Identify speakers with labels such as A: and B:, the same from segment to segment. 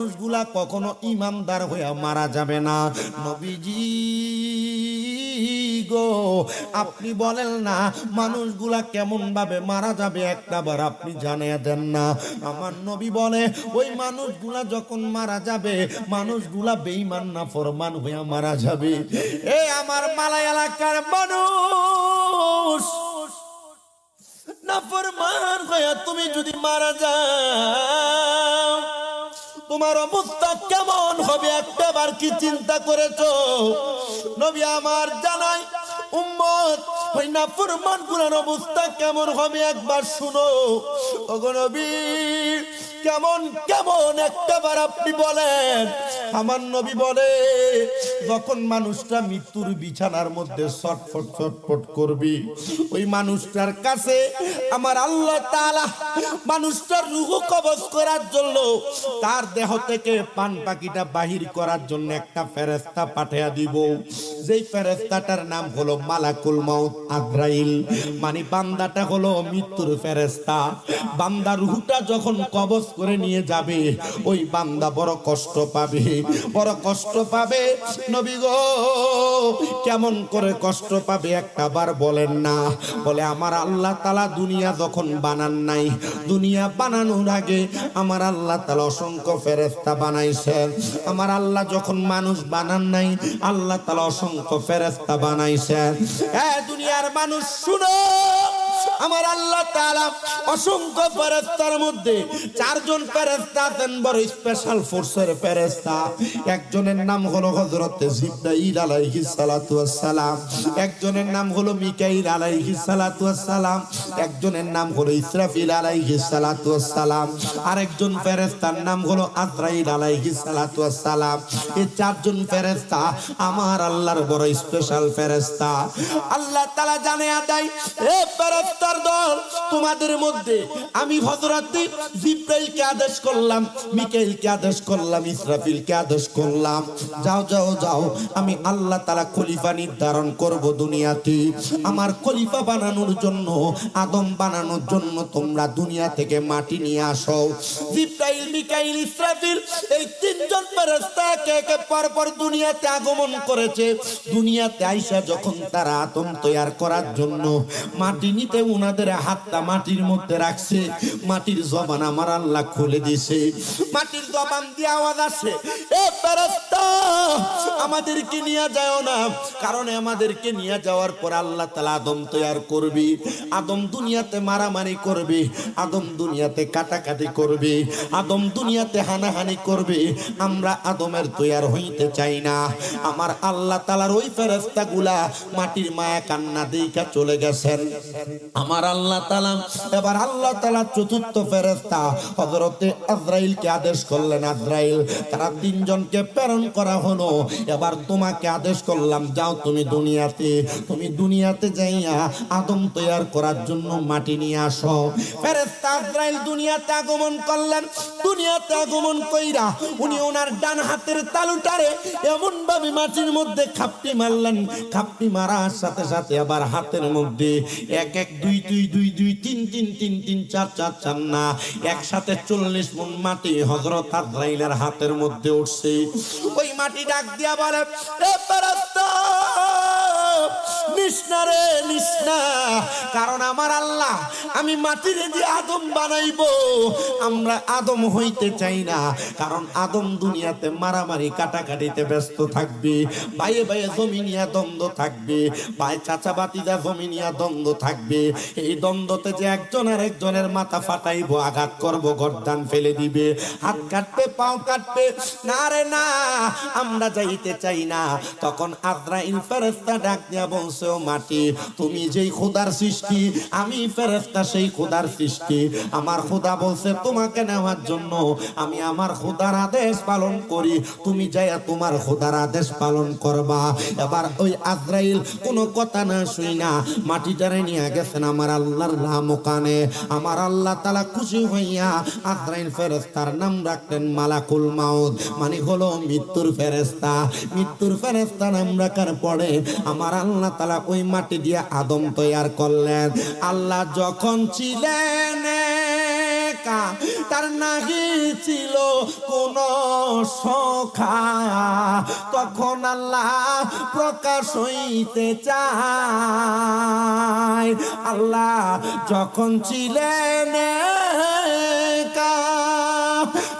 A: মানুষগুলা কখনো ইমানদার হয়ে মারা যাবে না। নবীজি গো, আপনি বলেন না মানুষগুলা কেমন ভাবে মারা যাবে, একটাবার আপনি জানিয়ে দেন না। আমার নবী বলে ওই মানুষগুলা যখন মারা যাবে, মানুষগুলা বেঈমান না ফরমান হয়ে মারা যাবে। এ আমার মালাই এলাকার মানুষ, নাফরমান হয়ে তুমি যদি মারা যাও, তোমার অবস্থা কেমন হবে একটাবার কি চিন্তা করেছো? নবী আমার জানাই উম্মত, ওই নাফরমান গুলোর অবস্থা কেমন হবে একবার শুনো। ওগো নবী, কেমন কেমন একটাবার আপনি বলেন। আমার নবী বলে যখন মানুষটা মৃত্যুর বিছানার মধ্যে ছটফট ছটফট করবি, ওই মানুষটার কাছে আমার আল্লাহ তাআলা মানুষটার রূহ কবজ করার জন্য, তার দেহ থেকে পান পাখিটা বাহির করার জন্য একটা ফেরেশতা পাঠিয়ে দিব। যেই ফেরেশতাটার নাম হলো মালাকুল মাউত আজরাইল, মানে বান্দাটা হলো মৃত্যুর ফেরেশতা। বান্দা রূহটা যখন কবজ করে নিয়ে যাবে, ওই বান্দা বড় কষ্ট পাবে, বড় কষ্ট পাবে। নবী গো, কেমন করে কষ্ট পাবে একটাবার বলেন না। বলে আমার আল্লাহ তাআলা দুনিয়া যখন বানান নাই, দুনিয়া বানানোর আগে আমার আল্লাহ তাআলা অসংখ্য ফেরেশতা বানাইছেন। আমার আল্লাহ যখন মানুষ বানান নাই, আল্লাহ তাআলা অসংখ্য ফেরেশতা বানাইছেন। দুনিয়ার মানুষ শুনো, আমার আল্লাহ তাআলা অসংখ্য ফেরেশতার মধ্যে চারজন ফেরেশতা আছেন বড় স্পেশাল ফোর্সের ফেরেশতা। একজনের নাম হলো হযরত জিবরাইল আলাইহিস সালাতু ওয়াস সালাম, একজনের নাম হলো মিকাইল আলাইহিস সালাতু ওয়াস সালাম, একজনের নাম হলো ইসরাফিল আলাইহিস সালাতু ওয়াস সালাম, আরেকজন ফেরেশতার নাম হলো আজরাইল আলাইহিস সালাতু ওয়াস সালাম। এই চারজন ফেরেশতা আমার আল্লাহর বড় স্পেশাল ফেরেশতা। আল্লাহ তাআলা জানিয়ে দেয়, এ ফেরেশতা দল, তোমাদের মধ্যে আমি হযরত জিবরাইলকে আদেশ করলাম, মিকাইলকে আদেশ করলাম, ইসরাফিলকে আদেশ করলাম, যাও যাও যাও, আমি আল্লাহ তাআলা খলিফা নির্ধারণ করব দুনিয়াতে। আমার খলিফা বানানোর জন্য, আদম বানানোর জন্য তোমরা দুনিয়া থেকে মাটি নিয়ে আসো। জিবরাইল, মিকাইল, ইসরাফিল এই তিনজন ফেরেশতা একে একে পরপর দুনিয়াতে আগমন করেছে। দুনিয়াতে আইসা যখন তারা আদম তৈয়ার করার জন্য মাটি নিতে উনাদের হাতটা মাটির মধ্যে রাখছে, মাটির জবান আমার আল্লাহ খুলে দিয়েছে। মাটির জবান দিয়ে আওয়াজ আসে, এ ফেরেশতা আমাদেরকে নিয়ে যাও না, কারণ আমাদেরকে নিয়ে যাওয়ার পর আল্লাহ তাআলা আদম তৈয়ার করবে, আদম দুনিয়াতে মারামারি করবে, আদম দুনিয়াতে কাটাকাটি করবে, আদম দুনিয়াতে হানাহানি করবে। আমরা আদমের তৈয়ার হইতে চাই না। আমার আল্লাহ তাআলার ওই ফেরেশতাগুলা মাটির মায়া কান্না দেইখা চলে গেছেন। আমার আল্লাহ তাআলা এবার আল্লাহ তাআলা চতুর্থ ফেরেশতা হযরতে আজরাইলকে আদেশ করলেন, আজরাইল তারা তিনজনকে প্রেরণ করা হলো। এবার তোমাকে আদেশ করলাম, যাও তুমি দুনিয়াতে যাইয়া আদম তৈয়ার করার জন্য মাটি নিয়ে আসো। ফেরেশতা আজরাইল দুনিয়াতে আগমন করলেন। দুনিয়াতে আগমন কইরা উনি ওনার ডান হাতের তালুটারে এমন ভাবে মাটির মধ্যে খাপটি মারলেন, খাপটি মারার সাথে সাথে আবার হাতের মধ্যে এক এক দুই দুই দুই দুই তিন তিন তিন তিন চার চার চার না একসাথে 40 মণ মাটি হযরত আজরাইলের হাতের মধ্যে উঠছে। ওই মাটি ডাক দিয়া বলে, এ ফেরেশতা নিস্না রে নিস্না, কারণ আমার আল্লাহ আমি মাটির দিয়ে আদম বানাইবো। আমরা আদম হইতে চাই না, কারণ আদম দুনিয়াতে মারামারি কাটাকাটিতে ব্যস্ত থাকবে, ভাইয়ে ভাইয়ে জমিনিয়া দ্বন্দ্ব থাকবে, ভাই চাচা ভাতিজা জমিনিয়া দ্বন্দ্ব থাকবে। এই দ্বন্দ্বতে যে একজন আর একজনের মাথা ফাটাইবো, আঘাত করব, গর্দান ফেলে দিবে, হাত কাটবে, পাও কাটবে, না রে না, আমরা যাইতে চাই না। তখন আজরাইল ফেরেশতা ডাক দিয়া বলছে, ও মাটি, তুমি যেই খোদার সৃষ্টি, আমি ফেরেশতা সেই খোদার সৃষ্টি। আমার খোদা বলছে তোমাকে নেওয়ার জন্য, আমি আমার খোদার আদেশ পালন করি, তুমি যাইয়া তোমার খোদার আদেশ পালন করবা। এবার ওই আজরাইল কোনো কথা না শুই না মাটিটারে নিয়ে গেছেন আমার আল্লাহর নামকানে। আমার আল্লাহ তাআলা খুশি হইয়া আজরাইল ফেরেশতার নাম রাখলেন মালাকুল মাউত, মানে হলো মৃত্যুর ফেরেশতা। মৃত্যুর ফেরেশতা নাম রাখার পরে আমার আল্লাহ তাআলা ওই মাটি দিয়ে আদম তৈয়ার করলেন। আল্লাহ যখন ছিলেন একা, তার নাহি ছিল কোন সখা। তখন আল্লাহ প্রকাশ হইতে চায়। আল্লাহ যখন ছিলেন একা,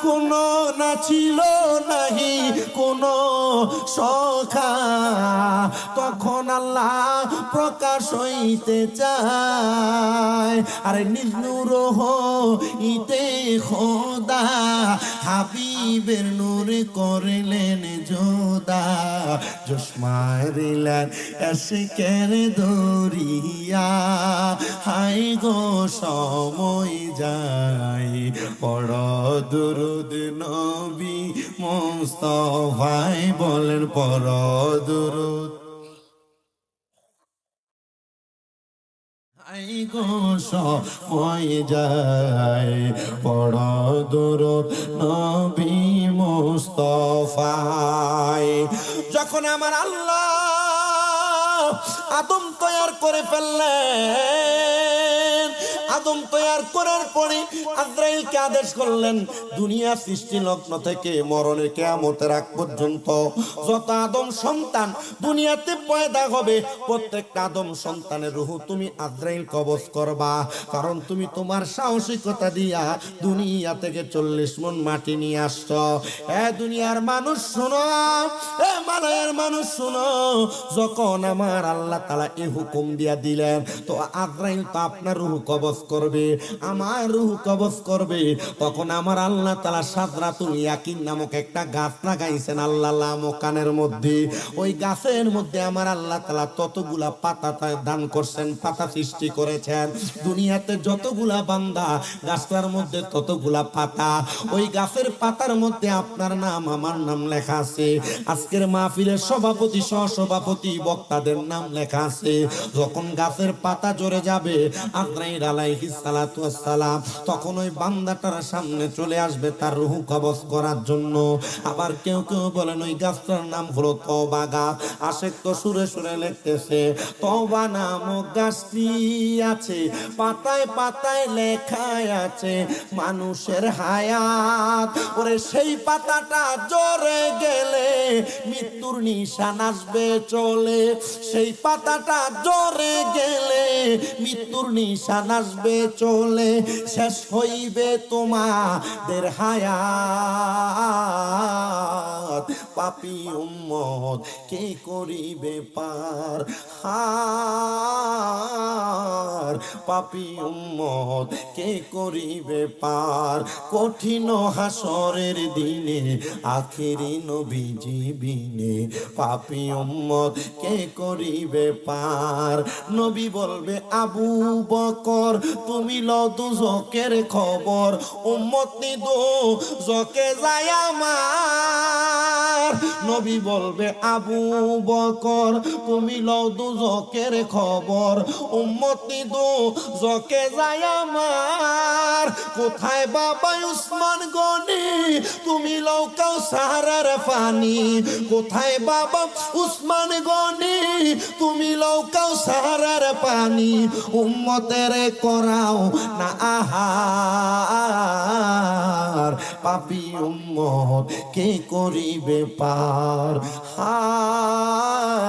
A: কোন না ছিল নাহি কোন সখা, তখন আল্লাহ প্রকাশ হইতে চায়। আরে নিজ নূর হইতে খোদা হাবিবের নূর করলেন জোদা। জোশ মারিলেন এশকের দরিয়া, হাই গো সময় যায়, পড় দুরুদ নবী মুস্তাফায়, বলেন পড় দুরুদ। হাই গো সময় যায়, পড় দুরুদ নবী মুস্তাফায়। যখন আমার আল্লাহ আদম তৈয়ার করে ফেললেন, আদম তৈয়ার করার পরে আজরাইলকে আদেশ করলেন, দুনিয়া সৃষ্টি লগ্ন থেকে মরণের কিয়ামতের আগ পর্যন্ত যত আদম সন্তান দুনিয়াতে পয়দা হবে, প্রত্যেকটা আদম সন্তানের রূহ তুমি আজরাইল কবজ করবা। কারণ তুমি তোমার সাহসিকতা দিয়া দুনিয়া থেকে 40 মণ মাটি নিয়ে আসছো। এ দুনিয়ার মানুষ শোনো, এ মালয়ের মানুষ শোনো, যখন আমার আল্লাহ তাআলা এই হুকুম দিয়া দিলেন, তো আজরাইল তো আপনার রূহ কবজ করবে, আমার রূহ কবজ করবে। তখন আমার আল্লাহ তাআলা সাদরাতুল ইয়াকিন নামক একটা গাছ লাগাইছেন আল্লাহ লামকানের মধ্যে। ওই গাছের মধ্যে আমার আল্লাহ তাআলা ততগুলা পাতা দান করছেন, পাতা সৃষ্টি করেছেন। দুনিয়াতে যতগুলা বান্দা, গাছটার মধ্যে ততগুলা পাতা। ওই গাছের পাতার মধ্যে আপনার নাম আমার নাম লেখা আছে। আজকের মাহফিলের সভাপতি সহসভাপতি বক্তাদের নাম লেখা আছে। যখন গাছের পাতা ঝরে যাবে আজরাইল আলাইহিস সালাতু ওয়াস সালাম তখন ওই বান্দাটার সামনে চলে আসবে তার রূহ কবজ করার জন্য। আবার কেউ কেউ বলেন ওই গাছটার নাম হলো তওবা গাছ। আশেক তো সুরে সুরে লিখতেছে, তওবা নামক গাছটি আছে, পাতায় পাতায় লেখা আছে মানুষের হায়াত। ওরে সেই পাতাটা ঝরে গেলে মৃত্যুর নিশান আসবে চলে, সেই পাতাটা ঝরে গেলে মৃত্যুর নিশান আসবে চলে, শেষ হইবে তোমাদের হায়াত। পাপী উম্মত কে করিবে পার হার, পাপী উম্মত কে করিবে পার। কঠিন হাসরের দিনে আখিরি নবীজি বিনে, পাপী উম্মত কে করিবে পার। নবী বলবে আবু বকর তুমি লও দুজকের খবর, উম্মত নি দুজকে যায় আমার। নবী বলবে আবু বকর তুমি লও দুজকের খবর, উম্মত নি দুজকে যায় আমার। কোথায় বাবা উসমান গনি তুমি লও কাউসারের পানি, কোথায় বাবা উসমান গনি তুমি লও কাউসারের পানি। উম্মতের করাও না আহার, পাপী উম্মত কে করিবে পার হার,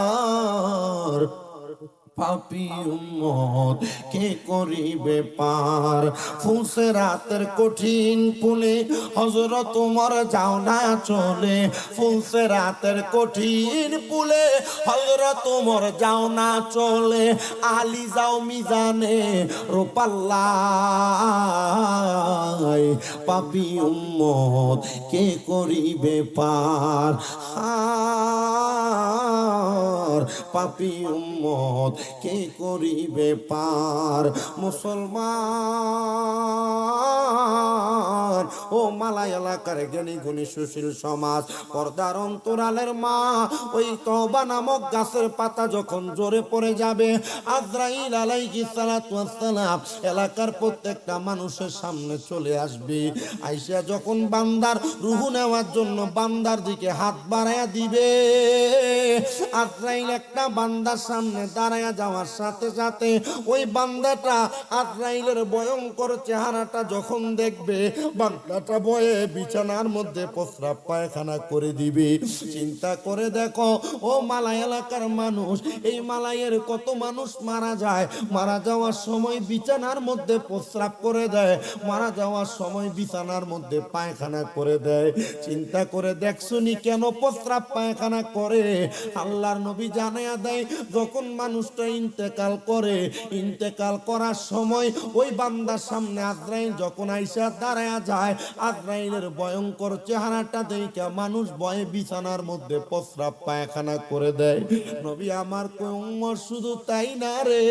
A: পাপী উম্মত কে করিবে পার। ফুলসেরাতের কঠিন পুলে হযরত ওমর যাও না চলে, ফুলসেরাতের কঠিন পুলে হযরত ওমর যাও না চলে। আলী যাও মিজানে রূপাল্লাহ, পাপী উম্মত কে করিবে পার হার, পাপী উম্মত কে করিবে পার। মুসলমান ও মালাই এলাকার জ্ঞানী গুণী সুশীল সমাজ, পর্দার অন্তরালের মা, ওই তওবা নামক গাছের পাতা যখন জোরে পড়ে যাবে আজরাইল আলাইহিস সালাতু ওয়াস সালাম এলাকার প্রত্যেকটা মানুষের সামনে চলে আসবে। আইসা যখন বান্দার রূহ নেওয়ার জন্য বান্দার দিকে হাত বাড়ায়া দিবে, আজরাইল একটা বান্দার সামনে দাঁড়ায়া যাওয়ার সাথে সাথে ওই বান্দাটা আজরাইলের ভয়ঙ্কর চেহারাটা যখন দেখবে, বান্দাটা ভয়ে বিছানার মধ্যে প্রস্রাব পায়খানা করে দিবে। চিন্তা করে দেখো ও মালাই এলাকার মানুষ, এই মালাইয়ের কত মানুষ মারা যায়, মারা যাওয়ার সময় বিছানার মধ্যে প্রস্রাব করে দেয়, মারা যাওয়ার সময় বিছানার মধ্যে পায়খানা করে দেয়। চিন্তা করে দেখছুনি কেন প্রস্রাব পায়খানা করে? আল্লাহর নবী জানায়া দেয়, যখন মানুষটা ইন্তেকাল করে, ইন্তেকাল করার সময় ওই বান্দার সামনে আজরাইল যখন আইসা দাঁড়ায়া যায়, আজরাইলের ভয়ঙ্কর চেহারাটা দেখে মানুষ ভয়ে বিছানার মধ্যে প্রস্রাব পায়খানা করে দেয়। নবী আমার কই উম্মত শুধু তাই না রে,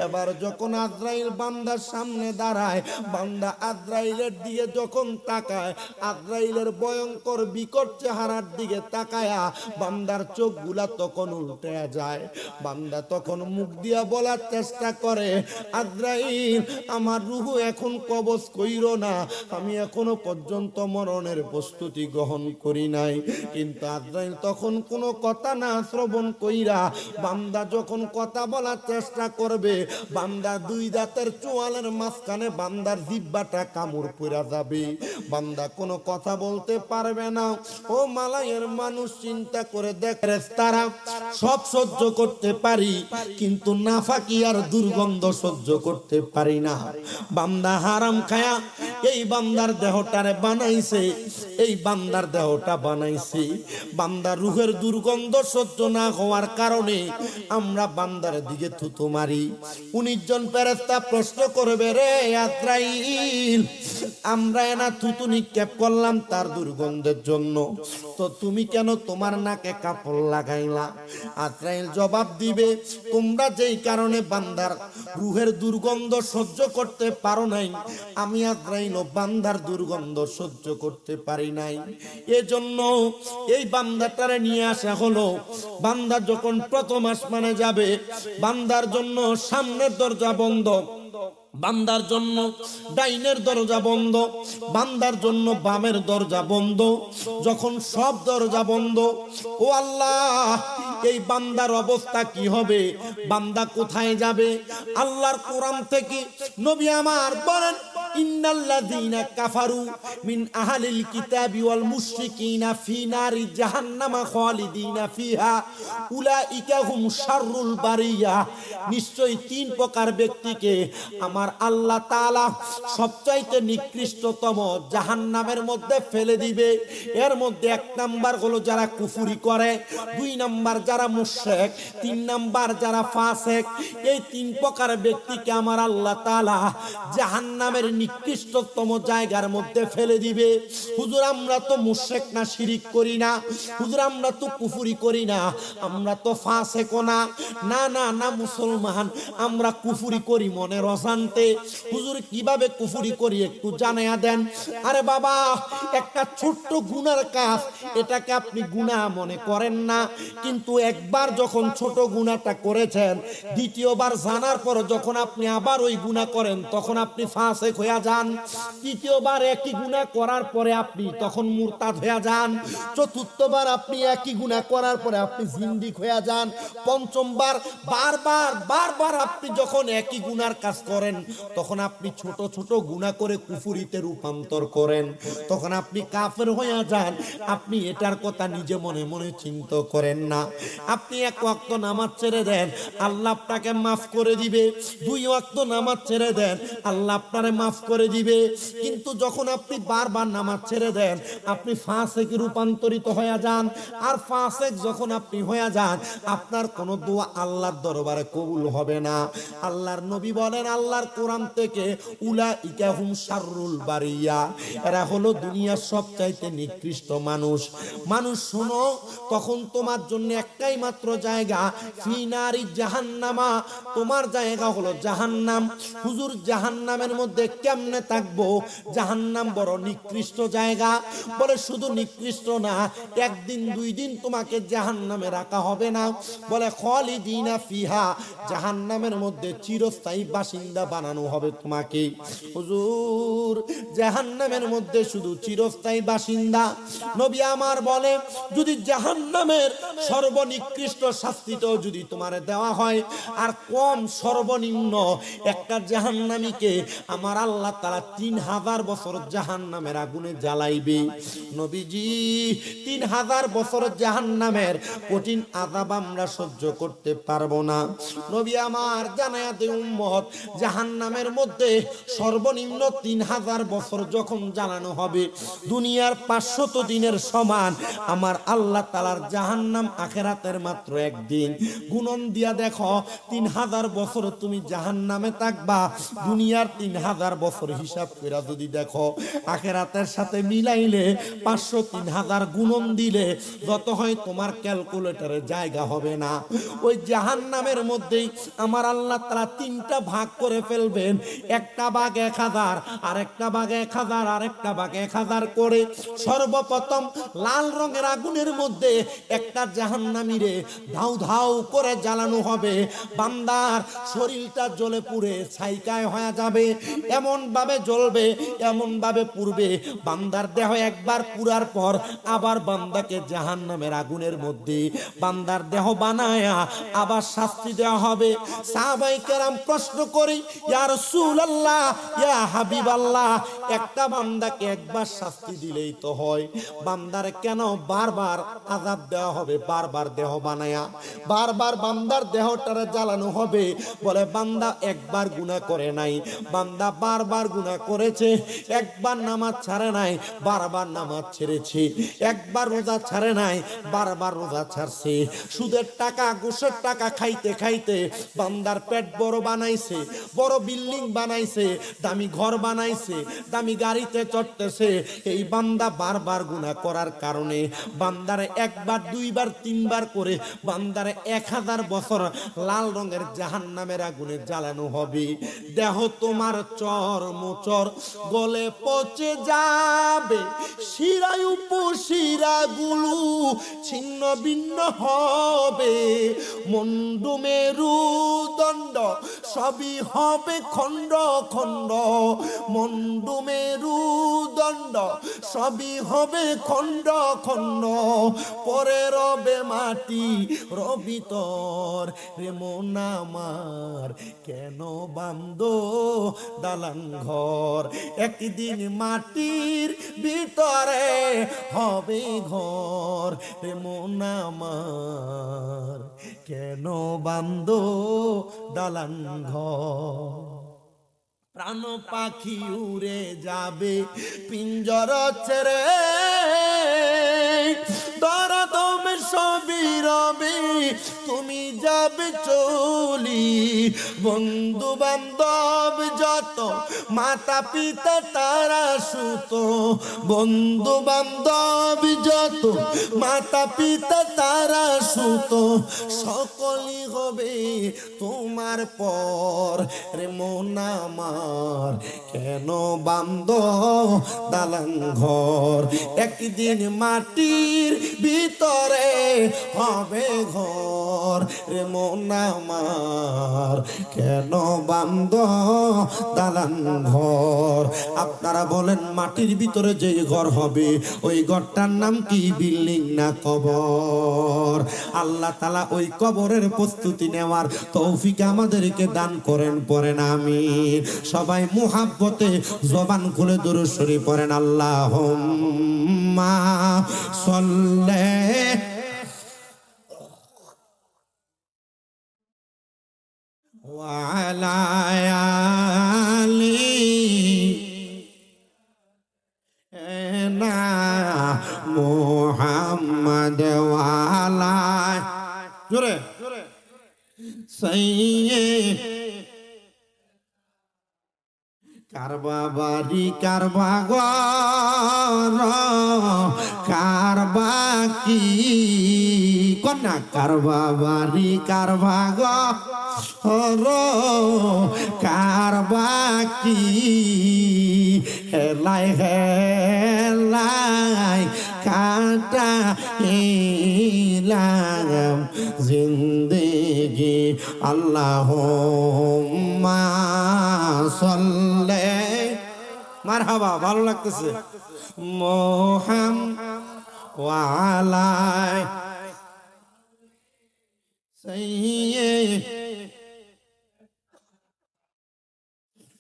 A: এবার যখন আজরাইল বান্দার সামনে দাঁড়ায়, বান্দা আজরাইলের দিকে যখন তাকায়, আজরাইলের ভয়ঙ্কর বিকট চেহারার দিকে তাকায়া বান্দার চোখগুলা তখন উল্টে যায়। বান্দা তখন মুখ দিয়া বলার চেষ্টা করে, আজরাইল আমার রূহ এখন কবজ কইরো না, আমি এখনো পর্যন্ত মরণের প্রস্তুতি গ্রহণ করি নাই। কিন্তু আজরাইল তখন কোনো কথা না শ্রবণ কইরা বান্দা যখন কথা বলার চেষ্টা করবে, বান্দা দুই দাঁতের চোয়ালের মাঝখানে বান্দার জিহ্বাটা কামড় পড়া যাবে, বান্দা কোনো কথা বলতে পারবে না। ও মালাইয়ের মানুষ চিন্তা করে দেখ, তারা সব সহ্য করতে পারি কিন্তু নাফাকি আর দুর্গন্ধ সহ্য করতে পারি না। বান্দা হারাম খায়া এই বান্দার দেহটারে বানাইছে, এই বান্দার দেহটা বানাইছে, বান্দার রূহের দুর্গন্ধ সহ্য না হওয়ার কারণে আমরা বান্দার দিকে থুতু মারি। 19 জন ফেরেশতা প্রশ্ন করবে, রে আজরাইল আমরা না থুতু নিক্ষেপ করলাম তার দুর্গন্ধের জন্য, তো তুমি কেন তোমার নাকে কাপড় লাগাইলা? আজরাইল জবাব দিবে, তোমরা যেই কারণে বান্দার রূহের দুর্গন্ধ সহ্য করতে পারো নাই, আমি আজরাইল বান্দার দুর্গন্ধ সহ্য করতে পারি নাই, এজন্য এই বান্দাটারে নিয়ে আসা হলো। বান্দা যখন প্রথম আসমানে যাবে, বান্দার জন্য সামনের দরজা বন্ধ, বান্দার জন্য ডাইনের দরজা বন্ধ, বান্দার জন্য বামের দরজা বন্ধ। যখন সব দরজা বন্ধ, ও আল্লাহ এই বান্দার অবস্থা কি হবে? বান্দা কোথায় যাবে? আল্লাহর কোরআন থেকে নবী আমার বলেন, ইন্নাল্লাযীনা কাফারু মিন আহলিল কিতাবি ওয়াল মুশরিকিনা ফি নারি জাহান্নামা খালিদিনা ফিহা উলাইকা হুম শাররুল বারিয়া। নিশ্চয়ই 3 প্রকার ব্যক্তিকে আমার আল্লাহ তাআলা সবচাইতে নিকৃষ্টতম জাহান্নামের মধ্যে ফেলে দিবে। এর মধ্যে 1 নাম্বার হলো যারা কুফরি করে, 2 নাম্বার যারা মুশরিক, 3 নাম্বার যারা ফাসিক। এই 3 প্রকার ব্যক্তিকে আমার আল্লাহ তাআলা জাহান্নামের নিকৃষ্টতম জায়গার মধ্যে ফেলে দিবে। হুজুর আমরা তো মুশরিক না, শিরিক করি না, হুজুর আমরা তো কুফরি করি না, আমরা তো ফাসিক না। না না না মুসলমান, আমরা কুফরি করি মনের অশান্তে। হুজুর কিভাবে কুফরি করি একটু জানায়া দেন। আরে বাবা, একটা ছোট্ট গুনার কাজ, এটাকে আপনি গুনাহ মনে করেন না, কিন্তু একবার যখন ছোট গুনাহটা করেছেন, দ্বিতীয়বার জানার পর যখন আপনি আবার ওই গুনাহ করেন, তখন আপনি ফাসিক হয়ে যান। তৃতীয়বার একই গুনাহ করার পরে আপনি তখন মুরতাদ হয়ে যান। চতুর্থবার আপনি একই গুনাহ করার পরে আপনি জিন্দিক হয়ে যান। পঞ্চমবার বারবার আপনি যখন একই গুনার কাজ করেন, তখন আপনি ছোট ছোট গুনাহ করে কুফরিতে রূপান্তর করেন, তখন আপনি কাফের হয়ে যান। আপনি এটার কথা নিজে মনে মনে চিন্তা করেন না। আপনি 1 ওয়াক্ত নামাজ ছেড়ে দেন, আল্লাহ আপনাকে মাফ করে দিবে। 2 ওয়াক্ত নামাজ ছেড়ে দেন, আল্লাহ আপনারে মাফ করে দিবে। কিন্তু যখন আপনি বারবার নামাজ ছেড়ে দেন, আপনি ফাসিকে রূপান্তরিত হয়ে যান। আর ফাসিক যখন আপনি হয়ে যান, আপনার কোনো দোয়া আল্লাহর দরবারে কবুল হবে না। আল্লাহর নবী বলেন আল্লাহর কোরআন থেকে, উলাইকা হুম শাররুল বারিয়া, এরা হলো দুনিয়ার সবচাইতে নিকৃষ্ট মানুষ। মানুষ শোনো, তখন তোমার জন্য একটাই মাত্র জায়গা, ফি নারি জাহান্নামা, তোমার জায়গা হলো জাহান্নাম। হুজুর জাহান্নামের মধ্যে কেমনে থাকবো? জাহান্নাম বড় নিকৃষ্ট জায়গা। বলে শুধু নিকৃষ্ট না, একদিন দুই দিন তোমাকে জাহান্নামে রাখা হবে না। বলে খালিদিনা ফিহা, জাহান্নামের মধ্যে চিরস্থায়ী বাসিন্দা বানানো হবে তোমাকে। হুজুর, জাহান্নামের মধ্যে শুধু চিরস্থায়ী বাসিন্দা? নবী আমার বলে, যদি জাহান্নামের সর্বনিকৃষ্ট শাস্তিটাও যদি তোমার দেওয়া হয়, আর কম সর্বনিম্ন একটা জাহান্নামীকে আমার আল্লাহ তাআলা 3000 বছর জাহান্নামের আগুনে জ্বালাইবে। নবীজি, 3000 বছর জাহান্নামের কঠিন আযাব আমরা সহ্য করতে পারবো না। নবী আমার জানায়া দে উম্মত, জাহান্নামের মধ্যে সর্বনিম্ন 3000 বছর যখন জ্বালানো হবে, দুনিয়ার 500 দিনের সমান আমার আল্লাহ তাআলার জাহান্নাম আখিরাতের মাত্র একদিন। গুণন দিয়া দেখো, 3000 বছর তুমি জাহান্নামে থাকবা, দুনিয়ার 3000 বছর হিসাব করে যদি দেখো, আখিরাতের সাথে মিলাইলে 500 3000 গুণন দিলে যত হয় তোমার ক্যালকুলেটরে জায়গা হবে না। ওই জাহান্নামের মধ্যেই আমার আল্লাহ তাআলা 3টা ভাগ করে ফেলবেন। একটা ভাগ 1000, আরেকটা ভাগ 1000, আরেকটা ভাগ 1000 করে সর্বপ্রথম লাল রঙের আগুনের মধ্যে একটা জাহান্নামীরে ধাউ ধাউ করে জ্বালানো হবে। বান্দার শরীরটা জ্বলে পুড়ে ছাইকায় হয়ে যাবে, এমন ভাবে জ্বলবে, এমন ভাবে পুড়বে। বান্দার দেহ একবার পুরার পর আবার বান্দাকে জাহান্নামের আগুনের মধ্যে বান্দার দেহ বানায়া আবার শাস্তি দেওয়া হবে। সাহাবায়ে কেরাম প্রশ্ন করি, ইয়া রাসূলুল্লাহ, ইয়া হাবিবাল্লাহ, একটা বান্দাকে একবার শাস্তি দিলেই তো হয়, বান্দার কেন বারবার আযাব দেওয়া হবে? বারবার দেহ বানায়া বারবার বান্দার দেহটারে জ্বালানো হবে। বলে বান্দা একবার গুনাহ করে নাই, বান্দা বারবার গুনাহ করেছে। একবার নামাজ ছাড়ে নাই, বারবার নামাজ ছেড়েছে। একবার রোজা ছাড়ে নাই, বারবার রোজা ছাড়ছে। সুদের টাকা ঘুষের টাকা খাইতে খাইতে বান্দার পেট বড় বানাইছে, বড় বিল্ডিং বানাইছে, দামি ঘর বানাইছে, দামি গাড়িতে চড়তেছে। এই বান্দা বারবার গুনাহ করার কারণে বান্দারে একবার দুইবার তিনবার করে বান্দারে 1000 বছর লাল রঙের জাহান্নামের আগুনে জ্বালানো হবে। দেহ তোমার চর্মচর গলে পচে যাবে, শিরায় উপশিরাগুলো ছিন্ন ভিন্ন হবে, মুন্ডু মেরুদণ্ড সবই হবে খণ্ড খণ্ড, মুন্ডু মেরুদণ্ড সবই হবে খণ্ড খণ্ড, পরে রবে মাটি রবিতর। রে মন আমার কেন বান্দো দালান ঘর, একদিন মাটির ভিতরে হবে ঘর। রে মন আমার কেন বান্দো দালান ঘর। প্রাণ পাখি উড়ে যাবে পিঞ্জর ছেড়ে, দরদমে সবই রবে তুমি যাবে চলি। বন্ধু বান্ধব যত মাতা পিতা তারা সুত, বন্ধু বান্ধব যত মাতা পিতা তারা সুত, সকলই হবে তোমার পর। রে মন আমার কেন বান্দ দালান ঘর, একদিন মাটির ভিতরে হবে ঘর। রে মন আমার কেন বান্দ দালান ঘর। আপনারা বলেন, মাটির ভিতরে যে ঘর হবে ওই ঘরটার নাম কি? বিল্ডিং না কবর? আল্লাহ তাআলা ওই কবরের প্রস্তুতি নেওয়ার তৌফিক আমাদেরকে দান করেন, পড়েন আমিন। সবাই মুহাব্বতে জবান খুলে দুরূদ শরীফ পড়েন, আল্লাহুম্মা সাল্লি ওয়া আলা আলি না মুহাম্মদ ওয়া আলা জোরে সাইয়্যিদ কারবা বাড়ি কারবা ঘর কারবা কি কন্যা কারবা বাড়ি কারবা ঘর কারবা কি হেলাই হেলাই কাটা ইলাম জিন্দেগি আল্লাহুম্মা সাল্লি মারহাবা ভালো লাগতেছে মুহাম্মদ ওয়া আলা সাইয়্যিদ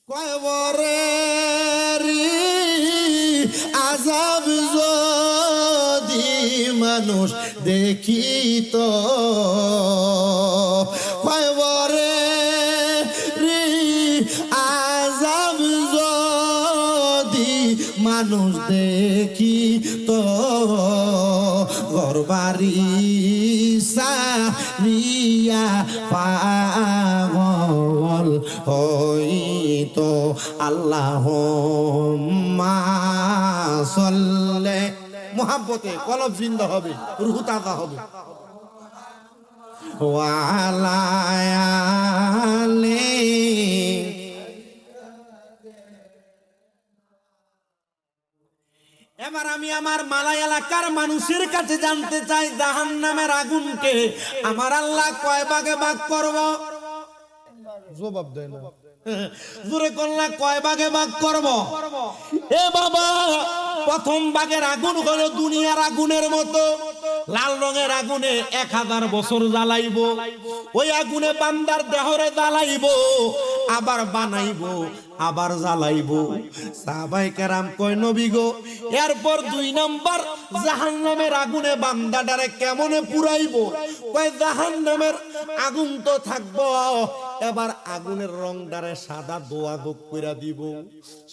A: কবরের আযাব যদি মানুষ দেখিত কবরের আযাব যদি মানুষ দেখিত ঘরবাড়ি সারিয়া পাগল হইতো আল্লাহুম্মা সাল্লি মুহাব্বতে কলব জিন্দা হবে রূহ তাজা হবে ওয়া আলা আলি এবার আমি আমার মালাই এলাকার মানুষের কাছে জানতে চাই জাহান্নামের আগুনকে আমার আল্লাহ কয় ভাগে ভাগ করব জবাব দেয় না জোরে কল্লা কয় ভাগে ভাগ করব এ বাবা প্রথম ভাগের আগুন হলো দুনিয়ার আগুনের মতো লাল রঙের আগুনে 1000 বছর জ্বালাইবো ওই আগুনে বান্দার দেহরে জ্বালাইবো আবার বানাইবো আবার জ্বালাইবো সাহাবায়ে কেরাম কয় নবী গো এরপর 2 নাম্বার জাহান্নামের আগুনে বান্দাটারে কেমনে পুরাইবো কয় জাহান্নামের আগুন তো থাকবো এবার আগুনের রংটারে সাদা দোয়া যোগ কইরা দিব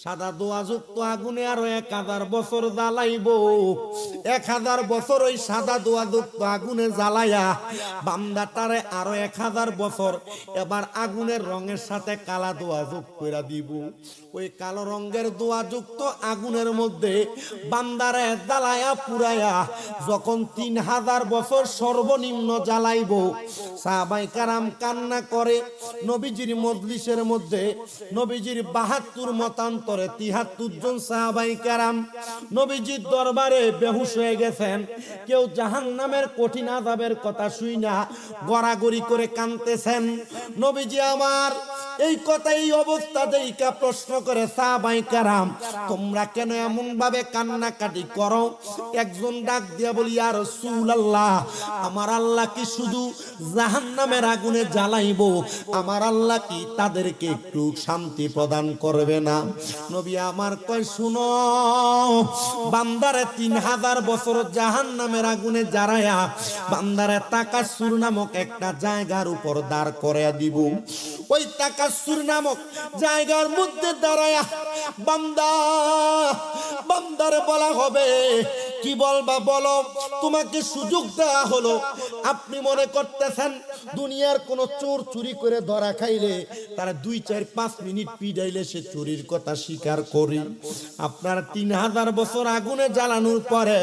A: সাদা দোয়া যুক্ত আগুনে আরো 1000 বছর জ্বালাইবো 1000 বছর ওই সাদা দোয়া যুক্ত আগুনে জ্বালায়া বান্দাটারে আরো 1000 বছর এবার আগুনের রঙের সাথে কালা দোয়া যোগ কইরা দিব ওই কালো রঙের দোয়া যুক্ত আগুনের মধ্যে বান্দারে জ্বালায়া পুরায়া যখন 3000 বছর সর্বনিম্ন জ্বালাইবো সাহাবায়ে কেরাম কান্না করে নবীজির মজলিসের মধ্যে নবীজির 72 মতান্তরে 73 জন সাহাবায়ে কেরাম নবীজির দরবারে বেহুশ হয়ে গেছেন কেউ জাহান্নামের কঠিন আযাবের কথা শুইনা গড়াগড়ি করে কাঁদতেছেন নবীজি আমার এই কথা এই অবস্থা দেইকা প্রশ্ন করে সাহাবায়ে কেরাম তোমরা কেন এমন ভাবে কান্নাকাটি করো একজন ডাক দিয়া বলি ইয়া রাসূলুল্লাহ আমার আল্লাহ কি শুধু জাহান্নামের আগুনে জ্বালাইবো আমার আল্লাহ কি তাদেরকে একটু শান্তি প্রদান করবে না নবী আমার কয় শুনো বান্দারে 3000 বছর জাহান্নামের আগুনে জ্বালায়া বান্দারে তাকাসুর নামক একটা জায়গার উপর দাঁড় করায়া দিব ওই তাকাসুর নামক জায়গার মধ্যে দাঁড়ায়া বান্দারে বলা হবে কি বলবা বলো তোমাকে সুযোগ দেওয়া হলো আপনি মনে করতেছেন দুনিয়ার কোন চোর চুরি করে ধরা খাইলে তারা 2-4-5 মিনিট পিটাইলে সে চুরির কথা স্বীকার করে আপনার 3000 বছর আগুনে জ্বালানোর পরে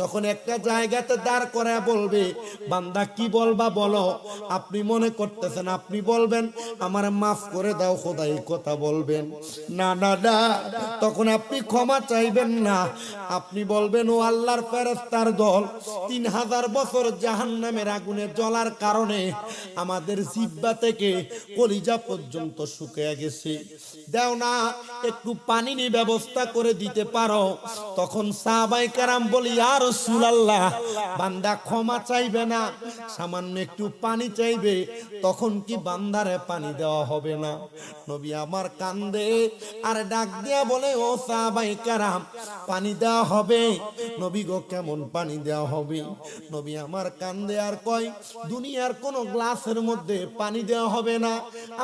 A: যখন একটা জায়গাতে দাঁড় করায় বলবে বান্দা কি বলবা বলো আপনি মনে করতেছেন আপনি বলবেন আমার মাফ করে দাও খোদা এই কথা বলবেন না না না তখন আপনি ক্ষমা চাইবেন না আপনি বলবেন ও আল্লাহর ফেরেশতার দল 3000 বছর জাহান্নামের আগুনে জ্বলার কারণে আমাদের জিহ্বা থেকে কলিজা পর্যন্ত শুকিয়ে গেছে দাও না একটু পানির ব্যবস্থা করে দিতে পারো তখন সাহাবায়ে কেরাম বলি ইয়া রাসূলুল্লাহ বান্দা ক্ষমা চাইবে না সামান্য একটু পানি চাইবে তখন কি বান্দারে পানি দেওয়া হবে না নবী আমার কান্দে আর ডাক দিয়া বলে ও সাহাবায়ে কেরাম পানি দেওয়া হবে নবী গো কেমন পানি দেওয়া হবে নবী আমার কান্দে আর কয় দুনিয়ার কোন গ্লাসের মধ্যে পানি দেওয়া হবে না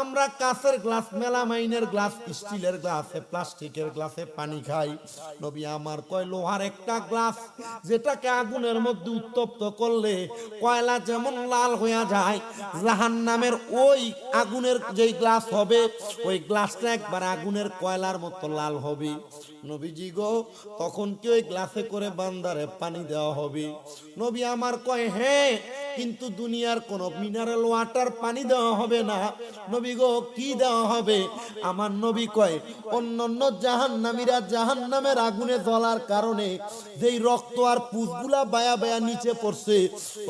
A: আমরা কাঁচের গ্লাস মেলামাইনের গ্লাস স্টিলের গ্লাসে প্লাস্টিকের গ্লাসে পানি খাই নবী আমার কয় লোহার একটা গ্লাস যেটাকে আগুনের মধ্যে উত্তপ্ত করলে কয়লা যেমন লাল হয়ে যায় জাহান্নামের ওই আগুনের যেই গ্লাস হবে ওই গ্লাসটা একবার আগুনের কয়লার মতো লাল হবে নবীজি গো তখন কি ওই গ্লাসে করে বান্দারে পানি দেওয়া হবে। নবী আমার কয় হ্যাঁ, কিন্তু দুনিয়ার কোন মিনারেল ওয়াটার পানি দেওয়া হবে না। নবী গো কি দেওয়া হবে? আমার নবী কয় অন্যান্য জাহান্নামীরা জাহান্নামের আগুনে জ্বলার কারণে যেই রক্ত আর পুতগুলা বায়া বায়া নিচে পড়ছে,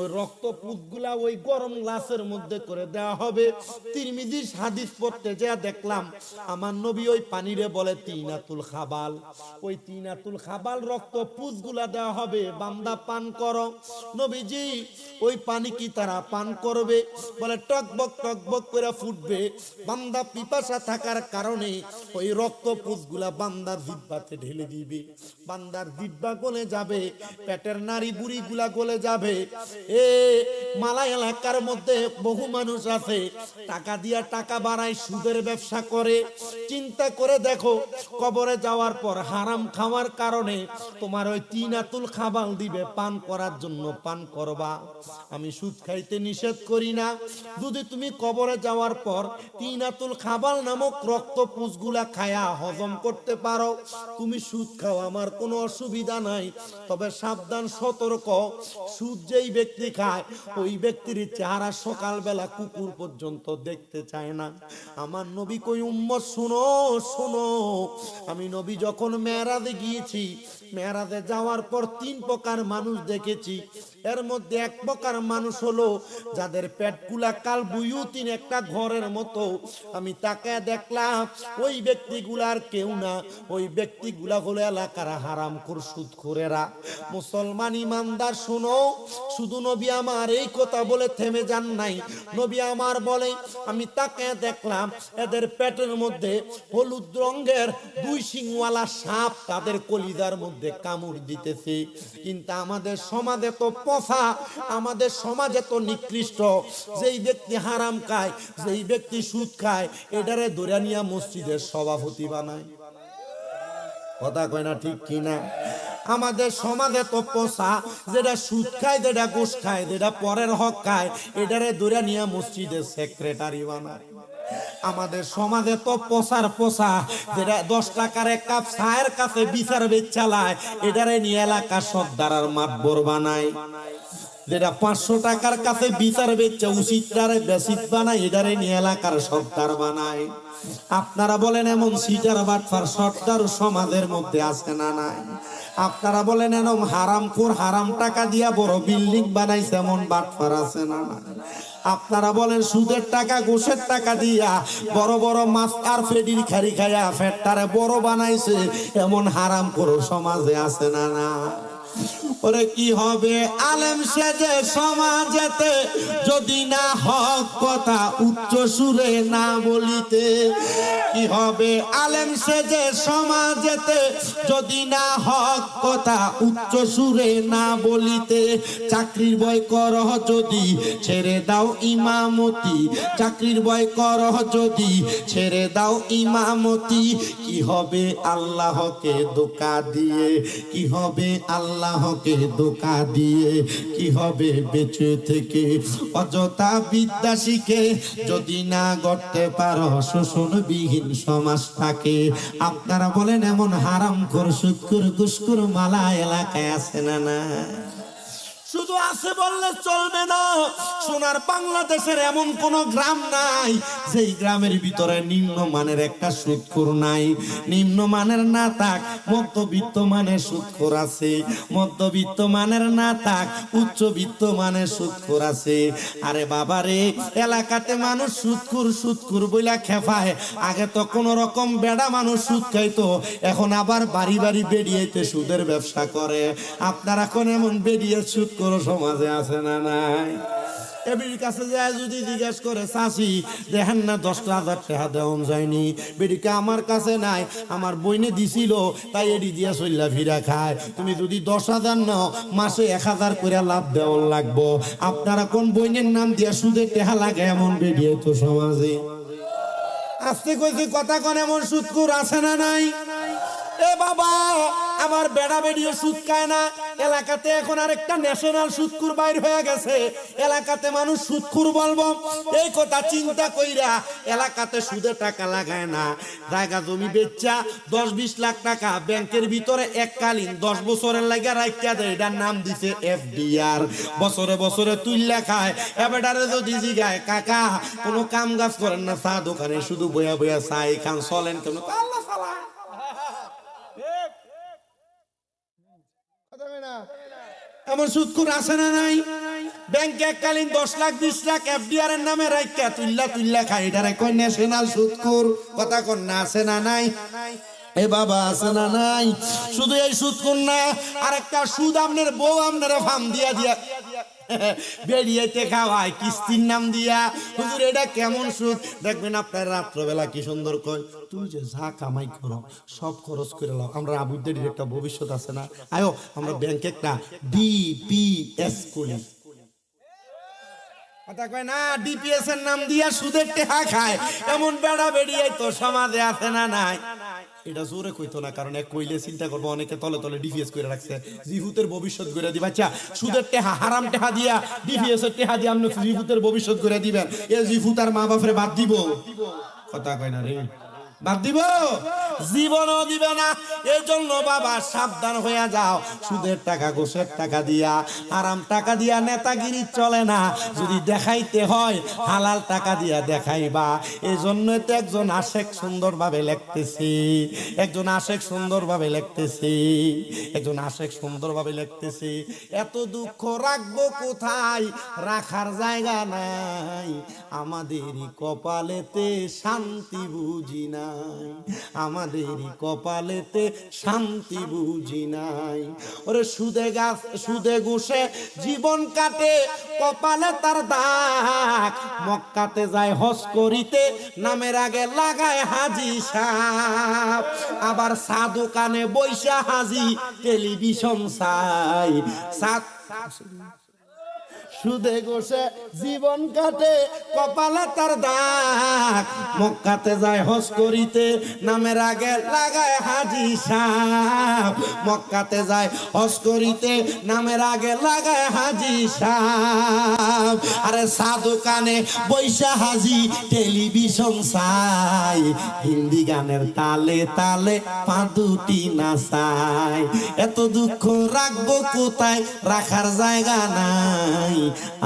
A: ওই রক্ত পুতগুলা ওই গরম গ্লাসের মধ্যে করে দেওয়া হবে। তিরমিজি হাদিস পড়তে যা দেখলাম আমার নবী ওই পানিরে বলে তিনাতুল খাবাল। ওই তিনাতুল খাবাল রক্ত পুতগুলা দেওয়া হবে, বান্দা পান করো। নবীজি ওই পানি কি তারা পান করবে? বলে টকবক টকবক করে ফুটবে। বান্দা পিপাসা থাকার কারণে ওই রক্ত পুতগুলা বান্দার জিহ্বাতে ঢেলে দিবে। বান্দার জিহ্বা গলে যাবে, পেটের নাড়ি বুড়ি গুলা গলে যাবে। এ মালা এলাকার মধ্যে বহু মানুষ আছে টাকা দিয়া টাকা বাড়ায়, সুদের ব্যবসা করে। চিন্তা করে দেখো, কবরে যাওয়ার পর হারাম খাওয়ার কারণে তোমার ওই তিনাতুল খাবাল দিবে পান করার জন্য, পান করবা। আমি সুদ খাইতে নিষেধ করি না, যদি তুমি কবরে যাওয়ার পর তিনাতুল খাবাল নামক রক্ত পুষগুলা খায়া হজম করতে পারো, তুমি সুদ খাও, আমার কোনো অসুবিধা নাই। তবে সাবধান, সতর্ক, সুদ যেই ব্যক্তি খায় ওই ব্যক্তির চেহারা সকালবেলা কুকুর পর্যন্ত দেখতে চায় না। আমার নবী কই উম্মত শোনো শোনো, আমি নবী যখন মেরাজে গিয়েছি, মেরাজে যাওয়ার পর 3 প্রকার মানুষ দেখেছি। এর মধ্যে এক প্রকার মানুষ হলো যাদের পেটগুলা কাল বুয়ুতিন, একটা ঘরের মতো। আমি তাকে দেখলাম ওই ব্যক্তিগুলার কেউ না, ওই ব্যক্তিগুলা হলো এলাকার হারামখোর সুদখোরেরা। মুসলমান ইমানদার শোনো, শুধু নবী আমার এই কথা বলে থেমে যান নাই। নবী আমার বলে আমি তাকে দেখলাম এদের পেটের মধ্যে হলুদ রঙের 2 শিংওয়ালা সাপ তাদের কলিজার মধ্যে কামড় দিতেছে। কিন্তু আমাদের সমাজে তো পচা, আমাদের সমাজে তো নিকৃষ্ট। যেই ব্যক্তি হারাম খায়, যেই ব্যক্তি সুদ খায়, এটারে ধরে নিয়া মসজিদের সভাপতি বানায়। কথা কয় না ঠিক কিনা? আমাদের সমাজে তো পোষা, যেটা সুদ খায়, যেটা ঘুষ খায়, যেটা পরের হক খায়, এটারে ধরে নিয়ে মসজিদের সেক্রেটারি বানায়। আমাদের সমাজে তো পোষার পোষা, যেটা 10 টাকার এক কাপ চায়ের কাছে বিচার বেচ চালায়, এটারে নিয়ে এলাকা সর্দার মাতবর বানায়। যেটা 500 টাকার কাছে বিচার বেচছে উচিতটারে বেসিক বানায়, এটারে নিয়ে এলাকার সর্দার বানায়। আপনারা বলেন এমন সিটার বাটফার সর্দার সমাজের মধ্যে আছে না নাই? আপনারা বলেন এরকম হারামখোর হারাম টাকা দিয়া বড় বিল্ডিং বানাইছে এমন বাটফার আছে না নাই? আপনারা বলেন সুদের টাকা ঘুষের টাকা দিয়া বড় বড় মাছ আর ফেডির খারি খাইয়া ফেটটারে বড় বানাইছে এমন হারামখোর সমাজে আছে না না? ওরে কি হবে আলেম সেজে সমাজেতে, যদি না হক কথা উচ্চ সুরে না বলিতে। কি হবে আলেম সেজে সমাজেতে, যদি না হক কথা উচ্চ সুরে না বলিতে। চাকরির ভয় করহ যদি ছেড়ে দাও ইমামতি, চাকরির ভয় করহ যদি ছেড়ে দাও ইমামতি। কি হবে আল্লাহকে ধোঁকা দিয়ে, কি হবে আল্লাহকে ধোঁকা দিয়ে, কি হবে বেঁচে থেকে অযথা বিদ্যা শিখে, যদি না গড়তে পারো শোষণবিহীন সমাজটাকে। আপনারা বলেন এমন হারামখোর সুদখোর ঘুষখোর মালা এলাকায় আছে না না? শুধু আছে বললে চলবে না। সোনার বাংলাদেশের এমন কোন গ্রাম নাই যেই গ্রামের ভিতরে নিম্নমানের একটা সুদখোর নাই। নিম্নমানের না থাক, মধ্যবিত্ত মানের সুদখোর আছে। মধ্যবিত্ত মানের না থাক, উচ্চবিত্ত মানের সুদখোর আছে। আরে বাবা রে, এলাকাতে মানুষ সুদখোর সুদখোর বইলা খেপায়। আগে তো কোন রকম বেড়া মানুষ সুদ খাইতো, এখন আবার বাড়ি বাড়ি বেরিয়েতে সুদের ব্যবসা করে। আপনারা কোন এমন বেরিয়ে সুদ সমাজে আছে না নাই? এবির কাছে যায় যদি জিজ্ঞেস করে চাচি দেখেন না 10,000 টাকা দেওয়া যায়নি, বেডিকে আমার কাছে নাই, আমার বইনে দিছিল তাই এডি দিয়া চল্লা ফিরা খায়। তুমি যদি 10,000 নাও, মাসে 1,000 করে লাভ দেওয়া লাগবো। আপনারা কোন বইনের নাম দিয়া সুদের টাকা লাগে এমন বেরিয়ে তো সমাজে। আস্তে কইছি কথা কোন এমন সুদখোর আছে না নাই? এ বাবা আমার বেড়া বেড়িও সুদ খায় না। এলাকাতে এখন আরেকটা ন্যাশনাল সুদখোর বাইর হয়ে গেছে, এলাকাতে মানুষ সুদখোর বলবো। এই কথা চিন্তা কইরা এলাকাতে সুদে টাকা লাগায় না, জায়গা জমি বেচা 10-20 লাখ টাকা ব্যাংকের ভিতরে এককালীন 10 বছরের লাগা রাখিয়া দেয়, এটার নাম দিছে এফডিআর। বছরে বছরে তুইলা খায়। এবারে যদি জিগায় কাকা কোনো কাম কাজ করেন না, চা দোকানে শুধু বয়া বয়া চাই খান, চলেন কেন? আল্লাহ সালা এমন সুদখোর আছে না নাই? ব্যাংকে এককালীন 10 লাখ 20 লাখ এফডিআর এর নামে রাখিয়া তুইল্লা খায়, এটারে কয় ন্যাশনাল সুদখোর। কথা কোন না আছে না নাই? এ বাবা আছে না নাই? শুধু এই সুদখোর না, আরেকটা সুদ আপনার বউ আপনারা ফার্ম দিয়া দিয়া বেরিয়েতে খাওয়ায় কিস্তির নাম দিয়া। হুজুর এটা কেমন সুদ? দেখবেন আপনার রাত্রবেলা কি সুন্দর কয়, তুই যে যা কামাই করো সব খরচ করে লাও, আমরা আবুদের একটা ভবিষ্যৎ আছে না, আয়ো আমরা ব্যাংকে একটা ডিপিএস করি। কথা কয় না, ডিপিএস এর নাম দিয়া সুদের টাকা খায়। এমন বেড়া বেড়িয়ে তো সমাজে আছে না নাই? এটা জোরে কইতো না, কারণ এক কইলে চিন্তা করবো অনেকে তলে তলে ডিপিএস করে রাখছে, জিহুতের ভবিষ্যৎ করে দিবা। আচ্ছা সুদের টেহা হারাম টেহা দিয়া ডিপিএস এর টেহা দিয়া আপনি জিহুতের ভবিষ্যৎ করে দিবেন, এ জিহুত আর মা বাপরে বাদ দিব? কথা কয় না রে, বাদ দিব? জীবনও দিবে না। এই জন্য বাবা সাবধান হয়ে যাও, সুদের টাকা ঘুষের টাকা দিয়া আরাম টাকা দিয়া নেতাগিরি চলে না। যদি দেখাইতে হয় হালাল টাকা দিয়া দেখাইবা। এই জন্য তো একজন আশেক সুন্দরভাবে লিখতেছি, একজন আশেক সুন্দরভাবে লিখতেছি, একজন আশেক সুন্দরভাবে লিখতেছি। এত দুঃখ রাখবো কোথায়, রাখার জায়গা নাই, আমাদেরই কপালেতে শান্তি বুঝি নাই, আমাদেরই কপালেতে শান্তি বুঝি নাই। ওরে সুদে গাছ সুদে ঘুষে জীবন কাটে, কপালে তার দাগ, মক্কাতে যায় হজ করিতে নামের আগে লাগায় হাজি সাহেব, আবার চা দোকানে বইসা হাজি টেলিভিশন চাই। সুদে ঘষে জীবন কাটে, কপালে তার দাগ, মক্কাতে যায় হজ করিতে নামের আগে লাগায় হাজি সাহেব, মক্কাতে যায় হজ করিতে নামের আগে লাগায় হাজি সাহেব। আরে চা দোকানে বৈশা হাজি টেলিভিশন চাই, হিন্দি গানের তালে তালে পা দুটি নাচাই। এত দুঃখ রাখবো কোথায়, রাখার জায়গা নাই,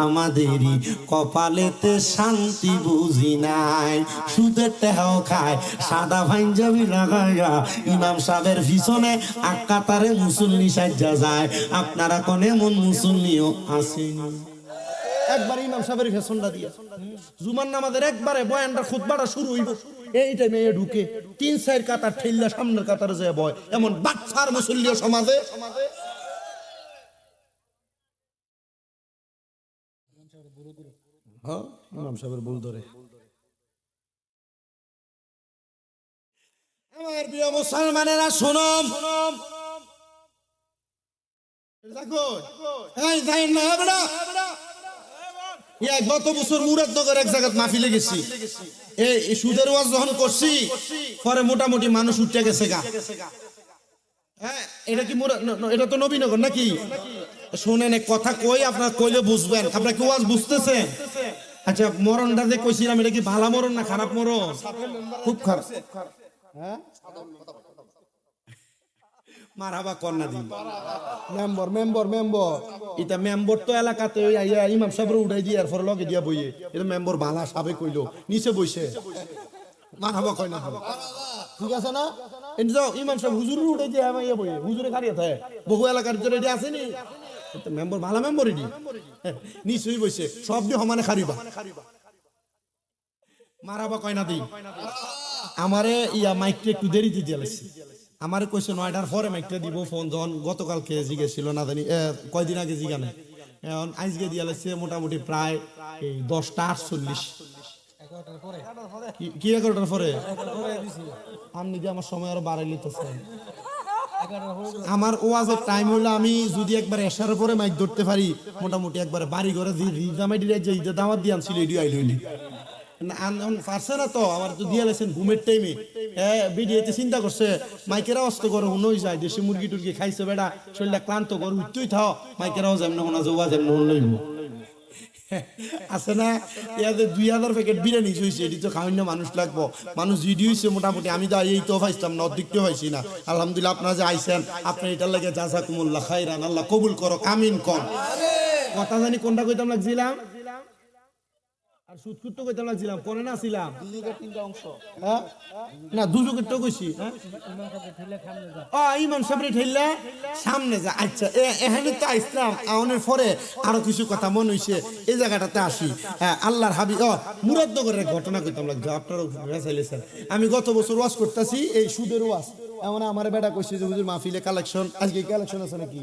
A: আমাদেরই কপালেতে শান্তি বুঝি নাই। সুদের টাকাও খায়, সাদা পাঞ্জাবি লাগাইয়া ইমাম সাহেবের পিছনে আকাতারে মুসল্লি সাজ্জা যায়। আপনারা কোন এমন মুসল্লিও আসেনি? একবার ইমাম সাহেবের ফেশনটা দিয়ে জুমার নামাজের একবারে বয়ানটা খুতবাটা শুরু হইব, এই টাইমে ঢুকে 3-4 কাতার ঠেললা সামনের কাতারে যায় বয়। এমন বাচ্চার মুসল্লিও সমাজে। হ্যাঁ, ইমাম সাহেবের ভুল ধরে। আমার প্রিয় মুসলমানেরা শোনো, গত বছর মুরাদনগর এক জায়গায় মাহফিলে গেছি, এই সুদের ওয়াজ যখন করছি পরে মোটামুটি মানুষ উঠে গেছে গা। হ্যাঁ, এটা কি এটা তো নবীনগর নাকি? শোনেন কথা কই, আপনার কইলে বুঝবেন। আপনার কি ওয়াজ বুঝতেছেন? আচ্ছা, মরণটা যে কইছিলাম এটা কি ভালো মরণ না খারাপ মরণ? খুব খারাপ। হ্যাঁ, মারহাবা কন্যা দিন মেম্বার মেম্বার মেম্বার এটা মেম্বার তো এলাকাতে ওই আইয়া ইমাম সাহেব উঠাই দিয়ে এরপর লগে দিয়া বইয়ে এটা মেম্বার ভালা সাবে কইলো নিচে বইছে মারহাবা কয় না হবে, ঠিক আছে না? এই যাও ইমাম সাহেব হুজুর উঠাই দিয়ে আইয়া বইয়ে হুজুরে খাড়িয়ে থাকে বহু এলাকার ভিতরে এটা আসেনি, এটা মেম্বার ভালা মেম্বার এডি নিচেই বইছে সব দিয়ে সমানে খারিবা মারহাবা কয় না দিই। আমারে ইয়া মাইকটা একটু দেরিতে দিয়ে লাগছে, আমার কইছে 9টার পরে মাইকটা দিব। ফোন যখন গতকালকে জিগেছিল না জানি কয়দিন আগে জিগানে, এখন আজকে দিয়ে লাগছে মোটামুটি প্রায় এই 10টা 48। কি 11টার পরে? আপনি কি আমার সময় আরো বাড়াই লিতেছেন? আমার ওয়াজের টাইম হলো আমি যদি একবার এশার পরে মাইক ধরতে পারি মোটামুটি একবারে বাড়ি ঘরে যে দামাইটি যে দামাত দিয়ে আনছিল এডি আইল হইলি পারছে না তো আমার তো দিয়ে লেছেন ঘুমের টাইমে হ্যাঁ ভিডিওতে চিন্তা করছে মাইকেরা অস্ত করে হুনই যায় দেশি মুরগি টুরগি খাইছে বেড়া শরীরটা ক্লান্ত করে উঠতেই থাও মাইকেরাও যেমন হোনা যাওয়া যেমন লইব আছে না ইয়াদের 2000 প্যাকেট বিরিয়ানি হয়েছে এটি তো খাওয়ান্য মানুষ লাগবো মানুষ জিডি হয়েছে মোটামুটি আমি তো এই তো পাইছিলাম না অর্ধেকটাও পাইছি না আলহামদুলিল্লাহ আপনারা যে আইসেন আপনি এটার লাগে জাযাকুমুল্লাহ খাইরান আল্লাহ কবুল করো আমিন কর কথা জানি কোনটা কইতাম লাগছিলাম আর সুদকুট তো কইতাম লাগছিলাম কোনে না ছিলাম দুজকের তিনটা অংশ হ্যাঁ না দুজকের তো কইছি হ্যাঁ ইমাম সাহেব ঠেললে সামনে যা আচ্ছা এখানে তো ইসলাম আওনের পরে আরো কিছু কথা মনে হইছে এই জায়গাটাতে আসি হ্যাঁ আল্লাহর হাবিব মুরাদনগরের ঘটনা কইতাম লাগছে আপনারা চাইলেছেন আমি গত বছর ওয়াজ করতেছি এই সুদের ওয়াজ এমন আমার বেটা কইছে যে হুজুর মাহফিলে কালেকশন আজকে কালেকশন আছে নাকি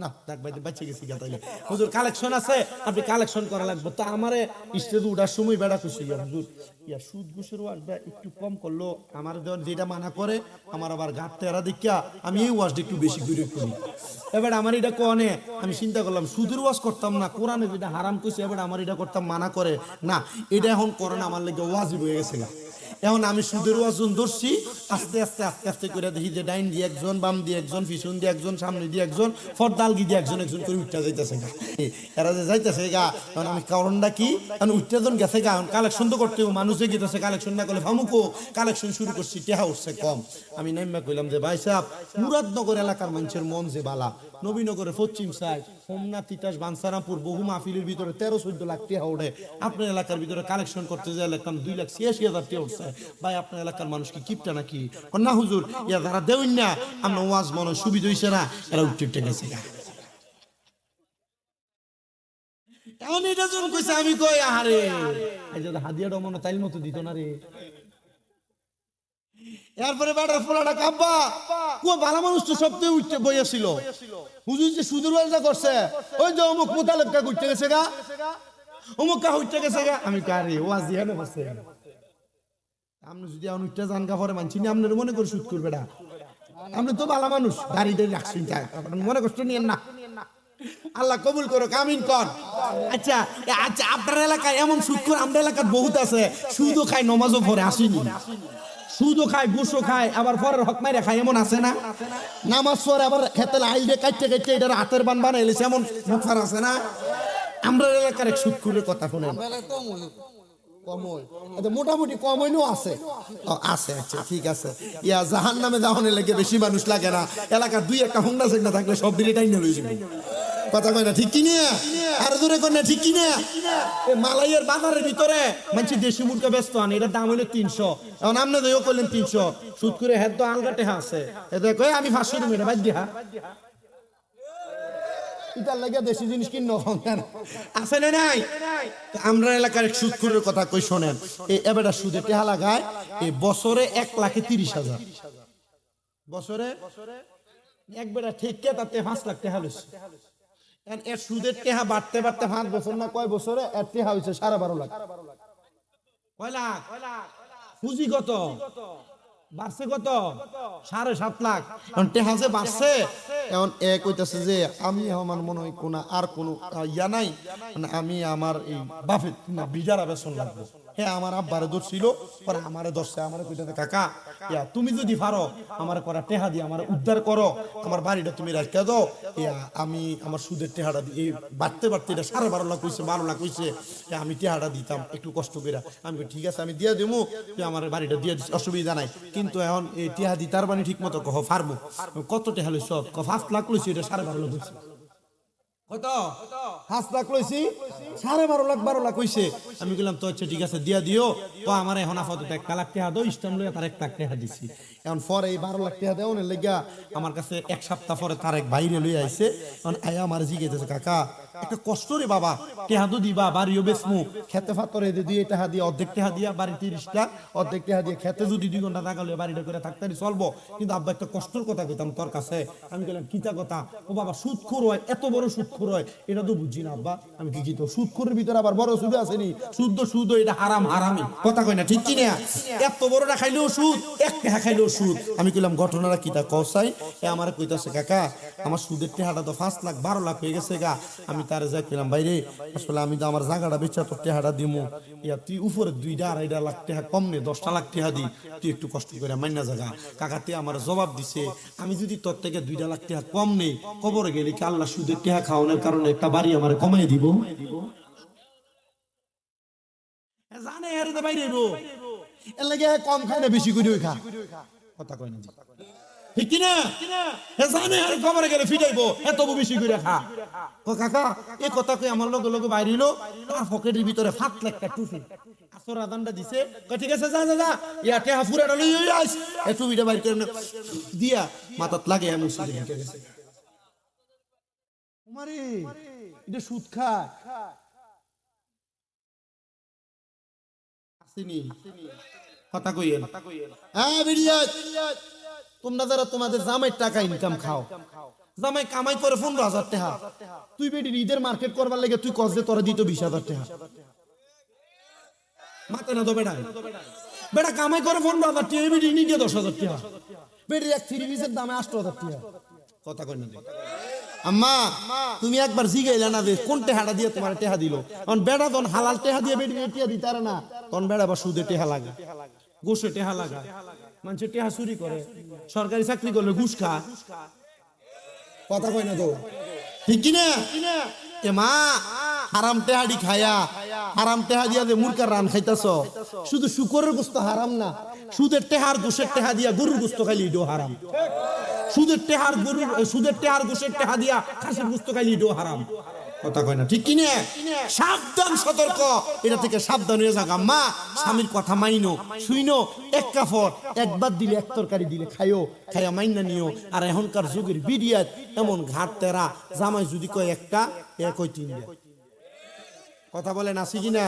A: না দেখ ভাই বাচ্চা গেছি গাতাইলে হুজুর কালেকশন আছে আপনি কালেকশন করা লাগবে তো আমারে স্টেজে উঠার সময় বেড়া খুশি হুজুর ইয়া সুদ ঘুষের ওয়াজটা একটু কম করলো আমার যেটা মানা করে আমার আবার ঘাট তেরা দেখিয়া আমি এই ওয়াজটা একটু বেশি করে করি এবার আমার এটা কনে আমি চিন্তা করলাম সুদের ওয়াজ করতাম না কোরআনে যেটা হারাম কইছে এবার আমার এটা করতাম মানা করে না এটা এখন করে না আমার লাগে ওয়াজিব হয়ে গেছে এখন আমি সুদের ওয়াজন ধরছি আস্তে আস্তে আস্তে আস্তে করে দেখি যে ডাইন দিয়ে একজন বাম দিয়ে একজন পিছন দিয়ে একজন সামনে দিয়ে একজন ফরদালগি দিয়ে একজন একজন করে উঠতে যাইতেছে গা এরা যে যাইতেছে গা এখন আমি কারণটা কি কারণ উঠতেজন গেছে গা কালেকশন তো করতে মানুষ যে গেতেছে কালেকশন না করলে ফামুকো কালেকশন শুরু করছি টেহা উঠছে কম আমি নাইমা কইলাম যে ভাই সাহেব মুরাদনগর এলাকার মানুষের মন যে বালা নবীনগরের পশ্চিম সাইড হোমনা তিতাস বানসারামপুর বহু মাহফিলের ভিতরে 13-14 লাখ টাকা ওঠে আপনার এলাকার ভিতরে কালেকশন করতে যাই লাগতাম 2,86,000 টাকা উঠছে ভাই আপনার এলাকার মানুষ কি কিপটা নাকি না হুজুর ইয়া যারা দেউন না আমরা ওয়াজ মনে সুবিধা হইছে না এরা উঠতে গেছে এমন এটা যখন কইছে আমি কই আহারে এই যে হাদিয়াটা মনে তাইল মতো দিত না রে এরপরে বেটার ফোলাটা কাব্বা কো ভালো মানুষ তো সবতে উঠতে বইয়াছিল হুজুর যে সুদূর ওয়াজটা করছে ওই যে অমুক মুতালেব কা উঠতে গেছে গা অমুক কা উঠতে গেছে গা আমি কারে ওয়াজ দিয়ে না বসে আপনি যদি এখন উঠতে জান গা পরে মানছি না আপনার মনে করে সুদ করবে না আপনি তো ভালো মানুষ গাড়িতে রাখছেন মনে কষ্ট নিয়েন না আল্লাহ কবুল করো আমিন কর আচ্ছা আচ্ছা আপনার এলাকায় এমন সুদ করে আমাদের এলাকায় বহুত আছে সুদও খায় নমাজও পড়ে আসেনি সুদও খায় ঘুষও খায় আবার পরের হক মাইরে খায় এমন আছে না নামাজ পড়ে আবার খেতে আইলে কাটতে কাটতে এটার হাতের বান বানাইলেছে এমন মুখার আছে না আমরা এলাকার এক সুদ করে কথা শুনেন মোটামুটি কম হইলেও আছে আছে আচ্ছা ঠিক আছে ইয়া জাহান নামে যাওয়ার লেগে বেশি মানুষ লাগে না এলাকার 2-1টা হুন্ডা সেগনা থাকলে সব দিনে টাইনে লই যাবে কথা কয় না ঠিক কি না আর দূরে কয় না ঠিক কি না মালাইয়ের বাজারের ভিতরে মানুষ দেশি মুরগা ব্যস্ত আনে এটার দাম হইলো 300 এখন আপনি দেও কইলেন 300 সুদ করে হেড তো আলগাটে আছে এতে কয় আমি 500 টাকা বাদ দিয়া ইতার লাগে দেশি জিনিস কিন্ন আছে না নাই আমরা এলাকার এক সুদখোরের কথা কই শোনেন এই এবারে সুদে টাকা লাগায় এই বছরে 1,30,000 বছরে এক বেটা ঠিক কে তাতে 5 লাখ টাকা লইছে এর সুদের টাকা বাড়তে বাড়তে 5 বছর না কয় বছরে এর টাকা হইছে 12.5 লাখ কয় লাখ পুঁজি কত বাড়ছে কত 7.5 লাখ এখন টেহাজে বাড়ছে এখন এক কইতাছে যে আমি আমার মনে হয় কোন আর কোন ইয়া নাই মানে আমি আমার এই বাপের না বিজারা বেসন লাগবে হ্যাঁ আমার আব্বারে ধরছিল পরে আমারে ধরছে আমারে কইতাছে কাকা ইয়া তুমি যদি পারো আমারে করা টেহা দিয়ে আমারে উদ্ধার করো আমার বাড়িটা তুমি রাখিয়া দাও ইয়া আমি আমার সুদের টেহাটা এই বাড়তে বাড়তে এটা 12.5 লাখ কইছে 12 লাখ কইছে আমি টেহাটা দিতাম একটু কষ্ট কইরা আমি ঠিক আছে আমি দিয়া দেবো তুই আমার বাড়িটা দিয়ে অসুবিধা নাই কিন্তু এখন এই টেহা দি তার বানি ঠিক মতো কহ ফারমু কত টেহা লইছ 5 লাখ লইছি এটা 12.5 লাখ কইছে কত 5 লাখ লইছি 12.5 লাখ কইছে আমি কইলাম তো আচ্ছা ঠিক আছে দিয়া দিও তো আমার এখন আপাতত 1 লাখ টাকা দাও ইস্টাম লইয়া তার 1 লাখ টাকা দিছি এখন পরে এই 12 লাখ টাকা দেও না লাগা আমার কাছে এক সপ্তাহ পরে তার এক বাইরে লই আইছে এখন আয়া আমার জিগাইতেছে কাকা একটা কষ্ট রে বাবা টাকা তো দিবা বাড়িও বেচমু খেতে ফাতরে দিয়ে টাকা দিয়ে অর্ধেক টাকা দিয়া বাড়ি 30 লাখ অর্ধেক টাকা দিয়ে খেতে যদি 2 ঘন্টা টাকা লইয়া বাড়িটা করে থাকতারি চলবো কিন্তু আব্বা একটা কষ্টের কথা কইতাম তোর কাছে আমি কইলাম কিতা কথা ও বাবা সুদ খোর হয় এত বড় সুদ সুদখোর হয় এটা তো বুঝি না আব্বা। আমি কি তো সুদখোরের ভিতরে আবার বড় সুদ আসেনি, সুদ সুদ এটা হারাম হারামি কথা কই না ঠিক কি না? এত বড়টা খাইলেও সুদ, এক টাকা খাইলেও সুদ। আমি কইলাম ঘটনাটা কি তা কসাই? এ আমার কইতাছে কাকা আমার সুদের টাকাটা তো 5 লাখ 12 লাখ হয়ে গেছে গা। আমি তারে যাই কইলাম বাইরে আসলে আমি তো আমার জায়গাটা বেচা তোর টাকাটা দিমু, ইয়া তুই উপরে 2.5 লাখ টাকা কম নে 10 লাখ টাকা দি, তুই একটু কষ্ট করে মাইনা জায়গা। কাকা তে আমার জবাব দিছে আমি যদি তোর থেকে 2 লাখ টাকা কম নেই কবরে গেলে কি আল্লাহ সুদের টাকা খাওয়ানোর কারণে একটা বাড়ি আমার কমাই দিব? জানে এর তো বাইরে এর লাগে কম খায় না বেশি করে খা কথা কয় না ঠিক কি না? জানে আর কবরে গেলে ফিটাইবো এত বেশি করে খা। ও কাকা এই কথা কই আমার লগে লগে বাইরে হলো, তার পকেটের ভিতরে 7 লাখ টাকা টুফি আসর আদানটা দিছে। কই ঠিক আছে যা যা যা ইয়া টাকা ফুরাটা লই আইস, এই টুপিটা বাইর করে দিয়া মাথাত লাগে এমন সুদে ঢুকে গেছে। উমারে এটা সুদ খায় আসেনি কথা কইয়েন। হ্যাঁ বিরিয়াত তোমরা যারা তোমাদের জামাই টাকা ইনকাম খাও, জামাই কামাই করে 15,000 টাকা, তুই বেটি ঈদের মার্কেট করবার লাগে তুই কস যে তোরা দিত 20,000 টাকা মাতে না তো বেটা, বেটা কামাই করে 15,000 টাকা, বেটি নি দিয়ে 10,000 টাকা, বেটির এক থ্রি পিসের দামে 8,000 টাকা কথা কই না? আম্মা তুমি একবার জিগাইলা না যে কোন টেহাটা দিয়ে তোমার টেহা দিল? কারণ বেড়া তখন হালাল টেহা দিয়ে বেটি টেহা দিতারে না, তখন বেড়া বা সুদে টেহা লাগা, ঘুষে টেহা লাগা, মানুষের টেহা চুরি করে, সরকারি চাকরি করলে ঘুষ খা কথা কই না তো ঠিক কি না? এ মা হারাম টেহাডি খায়া হারাম টেহা দিয়া যে মুরকার রান খাইতাছ, শুধু শুকরের গোস্ত হারাম না, সুদের টেহার ঘুষের টেহা দিয়া গরুর গোস্ত খাইলি এটাও হারাম, সুদের টেহার গরুর সুদের টেহার ঘুষের টেহা দিয়া খাসির গোস্ত খাইলি এটাও হারাম কথা কয় না ঠিক কি না? সাবধান সতর্ক, এটা থেকে সাবধান হয়ে যাক। মা স্বামীর কথা মাইনো শুইনো, এক কাপড় একবার দিলে এক তরকারি দিলে খাইও, খাইয়া মাইনা নিও। আর এখনকার যুগের বিডিয়াত এমন ঘাট তেরা, জামাই যদি কয় একটা এ কয় 3টা কথা বলেন আসি কিনা?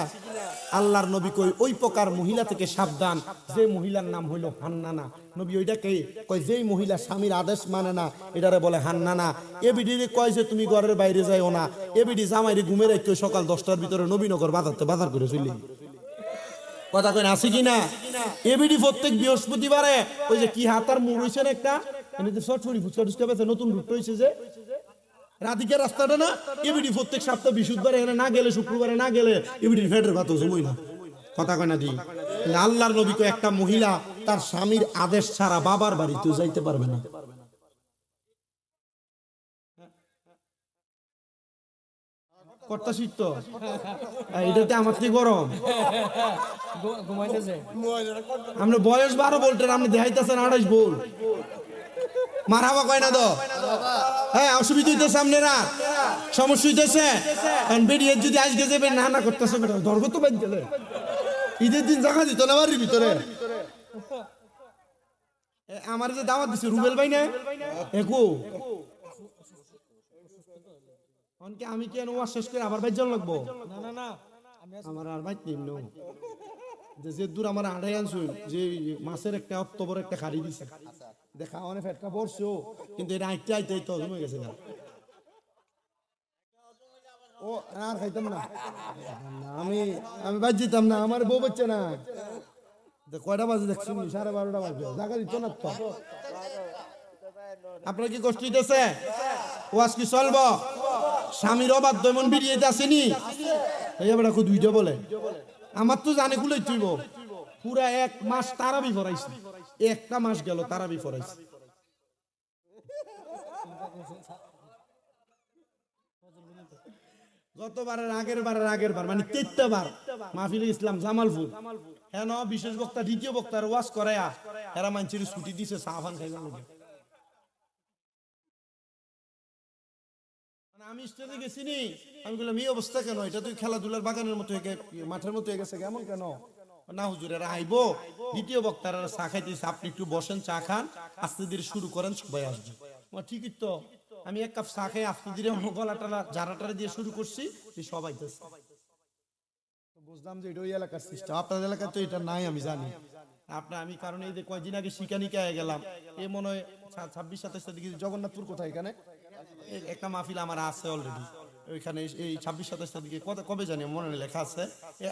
A: আল্লাহর নবী কই ওই প্রকার মহিলা থেকে সাবধান যে মহিলার নাম হইল হান্নানা। নবী ওইটাকে কয় যেই মহিলা স্বামীর আদেশ মানে না এটারে বলে হান্নানা। এ বিডিরে কয় যে তুমি ঘরের বাইরে যাইও না, এ বিডি জামাইরে ঘুমে রাখতে সকাল 10টার ভিতরে নবীনগর বাজার করে চলি কথা কই আসি কিনা? এ বিডি প্রত্যেক বৃহস্পতিবারে ওই যে কি হাতার মুড় হইছে একটা চটফড়ি ফুচকা টুচকা বেছে নতুন রুট হইছে যে রাধিকার রাস্তাটা না, এবিডি প্রত্যেক সপ্তাহ বিশুদ্ধবারে এখানে না গেলে শুক্রবারে না গেলে এবিডির ফেটের ভাত জমই না কথা কয় না দি। আল্লাহর নবী কয় একটা মহিলা তার স্বামীর আদেশ ছাড়া বাবার বাড়িতেও যাইতে পারবে না। কর্তা শীত এটাতে আমার থেকে গরম আপনি বয়স 12 ভোল্টের আপনি দেখাইতেছেন 28 ভোল্ট মারাবা কয় না তো? হ্যাঁ অসুবিধা হইতেছে সামনে না সমস্যা হইতেছে, বেরিয়ে যদি আজকে যাবে না না করতেছে ধর্ম তো বাদ গেলে ঈদের দিন জায়গা দিত না বাড়ির ভিতরে। আমার যে দাওয়াত দিছে রুবেল ভাই না একু আমি কেন ওয়াজ শেষ করে আবার বাইজন লাগবো না না আমার আর বাইত নিল যে দূর আমার আড়াই আনছুন যে মাছের একটা অক্টোবর একটা খাড়ি দিছে দেখা অনেক ফেটকা পড়ছো কিন্তু এটা আইতে আইতে তো জমে গেছে না ও আর খাইতাম না আমি আমি বাদ যেতাম না আমার বউ বাচ্চা না কয়টা বাজে দেখছি 12:30 বাজে জায়গা দিত না তো। আপনার কি কষ্ট হইতেছে? ওয়াজ কি চলবো? স্বামীর অবাধ্য এমন বিড়িয়েতে আসেনি এই বেটা খুব দুইটা বলে আমার তো জানে খুলে তুইব পুরা 1 মাস তারাবি ফরাইছি, একটা মাস গেল তারাবি ফরাইছি গতবারের আগের বার মানে 3টা বার মাহফিলে ইসলাম জামালপুর হেন বিশেষ বক্তা দ্বিতীয় বক্তার ওয়াজ করায়া এরা মানুষের ছুটি দিছে সাহাফান খাইবার লোকে। আমি স্টেজে গেছি নি আমি বললাম এই অবস্থা কেন? এটা তুই খেলাধুলার বাগানের মতো মাঠের মতো হয়ে গেছে কেমন কেন? না হুজুর এরা আইবো দ্বিতীয় বক্তারা চা খাইতেছে আপনি একটু বসেন চা খান আস্তে ধীরে শুরু করেন সবাই আসবে। ঠিকই তো আমি 1 কাপ চা খাই আস্তে ধীরে গলা টালা জারাটারা দিয়ে শুরু করছি সবাই বুঝলাম যে এটা ওই এলাকার সিস্টেম, আপনার এলাকায় তো এটা নাই আমি জানি। আপনার আমি কারণ এই যে কয়েকদিন আগে শিকানিকা গেলাম এ মনে হয় 26-27 তারিখে জগন্নাথপুর কোথায় এখানে একটা মাহফিল আমার আছে অলরেডি ওইখানে এই 26-27 তারিখে কবে জানি মনে নেই, লেখা আছে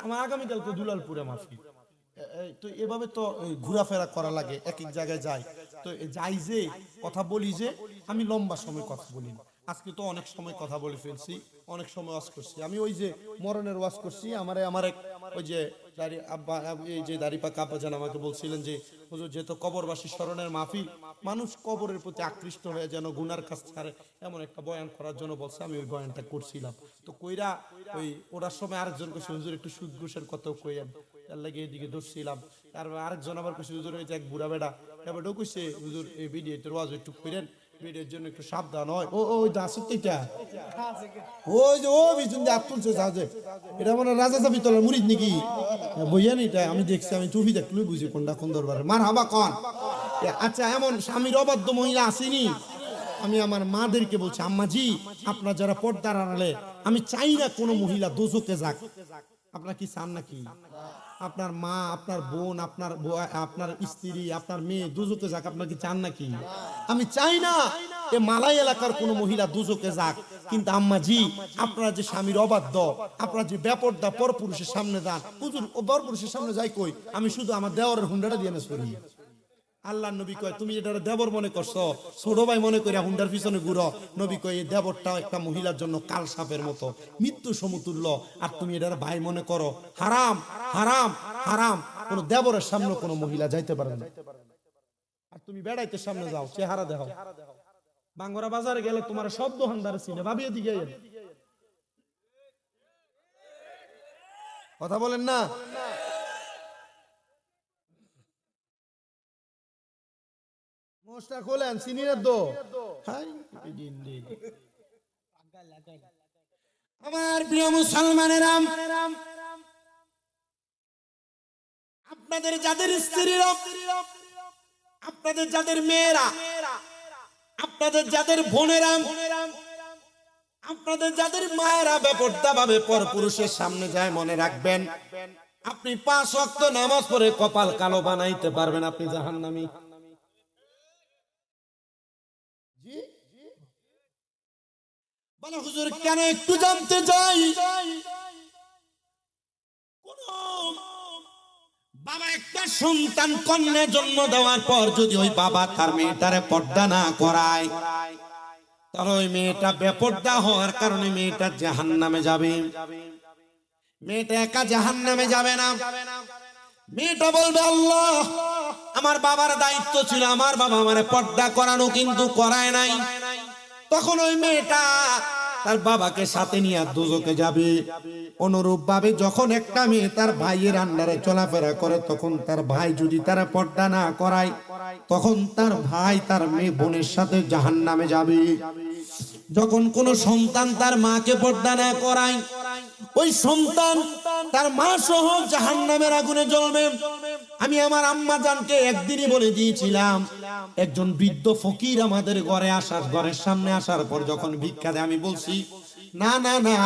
A: আমার আগামীকালকে দুলালপুরে মাহফিল। তো এভাবে তো ঘোরাফেরা করা লাগে, এক এক জায়গায় যাই, তো যাই যে কথা বলি যে আমি লম্বা সময় কথা বলি না। আজকে তো অনেক সময় কথা বলে ফেলছি, অনেক সময় ওয়াজ করছি। আমি ওই যে মরণের ওয়াজ করছি, আমার এক ওই যে আব্বা, এই যে দাড়িপাকা আব্বা যেন আমাকে বলছিলেন যে হুজুর যেহেতু কবরবাসী স্মরণের মাহফিল, মানুষ কবরের প্রতি আকৃষ্ট হয়ে যেন গুনার কাজ ছাড়ে, এমন একটা বয়ান করার জন্য বলছে। আমি ওই বয়ানটা করছিলাম। তো কইরা ওই ওটার সময় আরেকজন কইছে হুজুর একটু সুদ ঘুষের কথা কইেন, তার লাগে এদিকে ধরছিলাম। আর আরেকজন আবার কইছে হুজুর ওই যে এক বুড়া বেড়া, এবারও কইছে হুজুর এই ভিডিওটার ওয়াজ একটু কইরেন, ভিডিওর জন্য একটু সাবধান হয়। ওই দাসিটা ওই যে ও বিচুন দিয়ে তুলছে সাজে, এটা মানে রাজা চাবি তোলার মুরিদ নাকি বইয়া নি? এটা আমি দেখছি, আমি টুপি দেখলে বুঝি কোনটা কোন দরবারে। মার হাবা কন। আচ্ছা, এমন স্বামীর অবাধ্য মহিলা আসেনি? আমি আমার মাদেরকে বলছি, আম্মাজি আপনার যারা পর্দার আড়ালে, আমি চাই না কোনো মহিলা দোজখে যাক। আপনার কি চান নাকি আপনার মা, আপনার বোন, আপনার স্ত্রী, আপনার মেয়ে দোজখে যাক? আপনার কি চান নাকি? আমি চাই না এ মালাই এলাকার কোন মহিলা দোজখে যাক। কিন্তু আম্মাজি আপনারা যে স্বামীর অবাধ্য, আপনারা যে বেপরদা পরপুরুষের সামনে যান, হুজুর ও পরপুরুষের সামনে যাই কই? আমি শুধু আমার দেওয়ারের হুন্ডাটা দিয়ে সরি। আল্লাহ নবী কয় তুমি এটা দেবর মনে করছো, ছোট ভাই মনে করিয়া হুন্ডার পিছনে ঘুরো। নবী কয় এই দেবরটা একটা মহিলার জন্য কাল সাপের মতো, মৃত্যু সমতুল্য, আর তুমি এটার ভাই মনে করো। হারাম হারাম হারাম। কোন দেবরের সামনে কোন মহিলা যাইতে পারে না। আর তুমি বেড়াইতে সামনে যাও, চেহারা দেখো। বাঙ্গরা বাজারে গেলে তোমার সব দোকানদার চিনে, ভাবিয়ে দিকে কথা বলেন না। মোস্টা খোলেন সিনিয়র দো। আমার প্রিয় মুসলমানেরা, আপনাদের যাদের স্ত্রীরা, আপনাদের যাদের মেয়েরা, আপনাদের যাদের বোনেরা, আপনাদের যাদের মায়েরা বেপরদা ভাবে পরপুরুষের সামনে যায়, মনে রাখবেন আপনি 5 ওয়াক্ত নামাজ পড়ে কপাল কালো বানাইতে পারবেন, আপনি জাহান্নামী। বলে হুজুর কেন একটু জানতে চাই। কোন বাবা একটা সন্তান কন্যা জন্ম দেওয়ার পর যদি ওই বাবা তার মেয়েটারে পর্দা না করায়, তাহলে ওই মেয়েটা বেপর্দা হওয়ার কারণে মেয়েটা জাহান্নামে যাবে। মেয়েটা একা জাহান্নামে যাবে না। মেয়েটা বলবে আল্লাহ আমার বাবার দায়িত্ব ছিল, আমার বাবা আমারে পর্দা করানো, কিন্তু করায় নাই। তখন ওই মেয়েটা তার বাবাকে সাথে নিয়ে দোজখে যাবে। অনুরূপ ভাবে যখন একটা মেয়ে তার ভাইয়ের আন্ডারে চলাফেরা করে, তখন তার ভাই যদি তারা পর্দা না করায়, তখন তার ভাই তার মেয়ে বোনের সাথে জাহান্নামে যাবে। যখন কোন সন্তান তার মাকে পর্দা না করায়, ওই সন্তান তার মা সহ জাহান্নামের আগুনে জ্বলবে। আমি আমার আম্মা জানকে একদিনই বলে দিয়েছিলাম, একজন বৃদ্ধ ফকির আমাদের ঘরের সামনে আসার পর যখন ভিক্ষা দেয়, আমি বলছি না না না,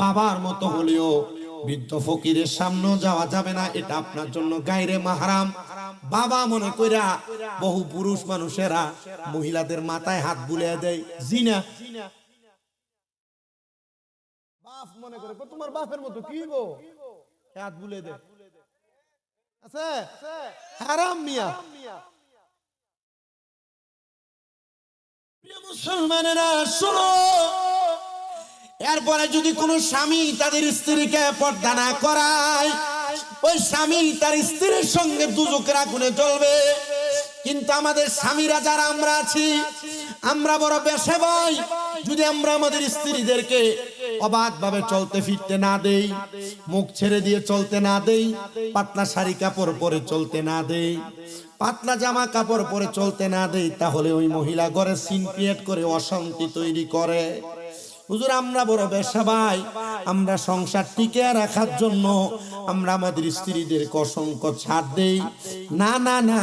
A: বাবার মতো হলেও বৃদ্ধ ফকিরের সামনেও যাওয়া যাবে না, এটা আপনার জন্য গায়রে মাহরাম। বাবা মনে কইরা বহু পুরুষ মানুষেরা মহিলাদের মাথায় হাত বুলিয়ে দেয়, জিনা বাপ মনে করে তোমার বাপের মতো কি গো, হাত বুলিয়ে দেয়। আছে হারাম মিয়া। মুসলমানেরা শোনো, এরপরে যদি কোন স্বামী তাদের স্ত্রীকে পর্দা না করায়, ওই স্বামী তার স্ত্রীর সঙ্গে দুজকের আগুনে জ্বলবে। কিন্তু আমাদের স্বামীরা যারা আমরা আছি, আমরা বড় বেশে ভাই, যদি আমরা আমাদের স্ত্রীদেরকে অবাধ ভাবে চলতে ফিরতে না দেই, মুখ ছেড়ে দিয়ে চলতে না দেই, পাতলা শাড়ি কাপড় পরে চলতে না দেই, পাতলা জামা কাপড় পরে চলতে না দেই, তাহলে ওই মহিলা ঘরে সিন ক্রিয়েট করে অশান্তি তৈরি করে। হুজুর আমরা বড় বেশা ভাই, আমরা সংসার টিকে রাখার জন্য আমরা আমাদের স্ত্রীদেরকে অসংখ্য ছাড় দেই। না না না,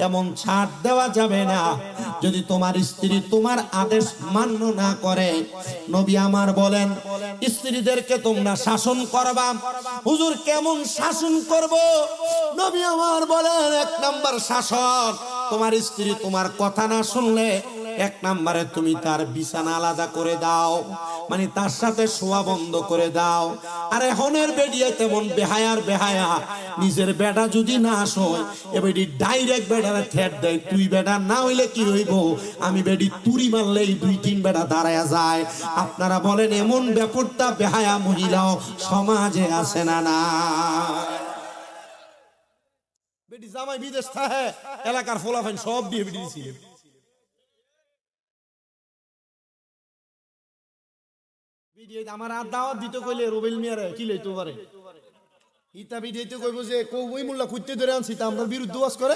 A: এমন ছাড় দেওয়া যাবে না। যদি তোমার স্ত্রী তোমার আদেশ মান্য না করে, নবী আমার বলেন স্ত্রীদেরকে তোমরা শাসন করবা। হুজুর কেমন শাসন করব? নবী আমার বলেন 1 নাম্বার শাসন, তোমার স্ত্রী তোমার কথা না শুনলে এক নম্বরে তুমি তার বিছানা আলাদা করে দাও, মানে তার সাথে শোয়া বন্ধ করে দাও। আরে হনের বেডিয়ে তেমন বেহায়ার বেহায়া, নিজের বেটা যদি না শোয় এবেডি ডাইরেক্ট বেটারে থ্রেট দেয়, তুই বেটা না হইলে কি হইব, আমি বেডি তুড়ি মারলেই 2-3 বেটা দাঁড়ায়া যায়। আপনারা বলেন এমন ব্যাপারটা বেহায়া মহিলাও সমাজে আছে না? না, বেটি জামাই বিদেশ থাকে, এলাকার ফোলাফাইন সব বিয়ে বেটি দিছিল। আমার আর দাওয়াত দিতে কইলে রুবেল মিয়ারে কি লইতে পারে, ইতা বিডিতে কইব যে কই মোল্লা খুঁজতে ধরে আনছি, তা আমরা বিরুদ্ধে ওয়াজ করে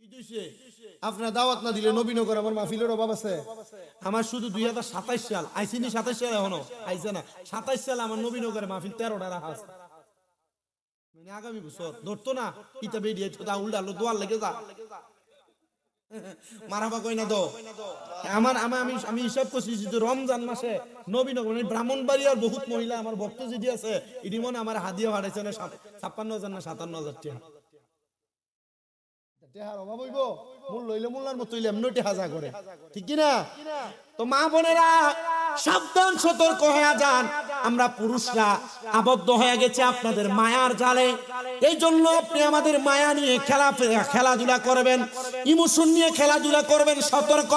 A: কি দিছে। আপনার দাওয়াত না দিলে নবীনগর আমার মাহফিলের অভাব আছে। আমার শুধু 2027 সাল আইসিনি, 27 সাল এখনো আইছে না, 27 সাল আমার নবীনগরে মাহফিল 13টা রাখা আছে, মানে আগামী বছর ধরতো না। ইতা বেরিয়ে তা উল্টা আলো দোয়ার লেগে যা মারাবা কই না দো। আমার আমি হিসাব করছি যে রমজান মাসে নবীনগর মানে ব্রাহ্মণবাড়িয়ার বহুত মহিলা আমার ভক্ত যদি আছে, এটি মনে আমার হাদিয়া হারাইছে না 56,000 না 57,000 টাকা। টেহার অভাব হইব, মূল লইলে মোল্লার মতো হইলে এমনি টেহা যা করে, ঠিক কি না? তো মা বোনেরা সাবধান, সতর্ক হয়ে যান। আমরা পুরুষরা আবদ্ধ হয়ে গেছে আপনাদের মায়ার জালে। এই জন্য আপনি আমাদের মায়া নিয়ে খেলাধুলা করবেন, ইমোশন নিয়ে খেলাধুলা করবেন, সতর্ক।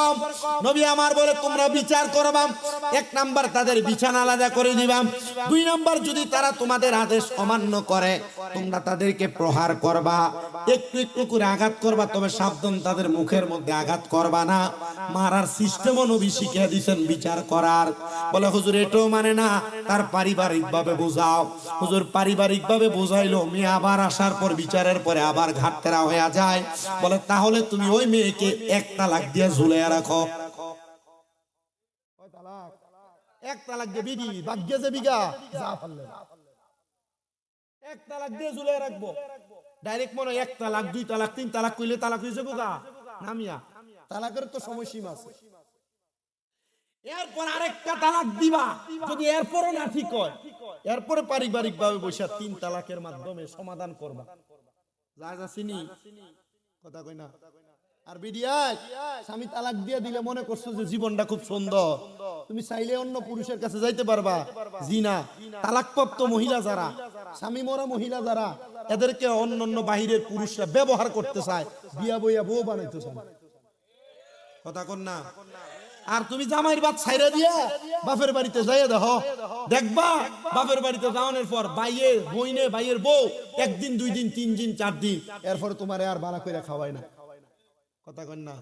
A: নবী আমার বলে তোমরা বিচার করবা, 1 নাম্বার তাদের বিছানা আলাদা করে দিবা, 2 নাম্বার যদি তারা তোমাদের আদেশ অমান্য করে তোমরা তাদেরকে প্রহার করবা, একটু একটু করে আঘাত করবা, তবে সাবধান তাদের মুখের মধ্যে আঘাত করবা না। মারার সিস্টেমও নবী শিখিয়ে দিয়েছেন বিচার করার। বলে হুজুর এটাও মানে না, তার পারিবারিক ভাবে বোঝাও। হুজুর পারিবারিক ভাবে বোঝাইলো, মেয়ে আবার আসার পর বিচারের পরে আবার ঘাটতেরা হয়ে যায়। বলে তাহলে তুমি ওই মেয়েকে 1 তালাক দিয়ে ঝুলিয়ে রাখো। 1 তালাক দিয়ে বিধি ভাগ্যে যে বিঘা যা ফেললে 1 তালাক দিয়ে ঝুলিয়ে রাখবো। ডাইরেক্ট মনে 1 তালাক 2 তালাক 3 তালাক কইলে তালাক হয়ে যাবো গা নামিয়া, তালাকের তো সময়সীমা আছে। এরপর আরেকটা তালাক দিবা, যদি এরপরও না ঠিক হয় এরপরে পারিবারিক ভাবে বসে 3 তালাকের মাধ্যমে সমাধান করবা। যা যা চিনি কথা কই না। আর বিডিয়া স্বামী তালাক দিয়ে দিলে মনে করছো যে জীবনটা খুব সুন্দর, তুমি চাইলে অন্য পুরুষের কাছে যাইতে পারবা। জিনা তালাকপ্রাপ্ত মহিলা যারা, স্বামী মরা মহিলা যারা, এদেরকে অন্য বাহিরের পুরুষরা ব্যবহার করতে চায়, বিয়া বইয়া বউ বানাইতে চায়, কথা কন না। আর তুমি জামাইয়ের বাদ ছাইরা দিয়া বাপের বাড়িতে যাইয়া দেখবা, বাপের বাড়িতে যাওয়ানোর পর বাইয়ের বউ 1 দিন 2 দিন 3 দিন 4 দিন, এরপরে তোমার আর বাড়া কইরা খাওয়াই না, কথা কন না।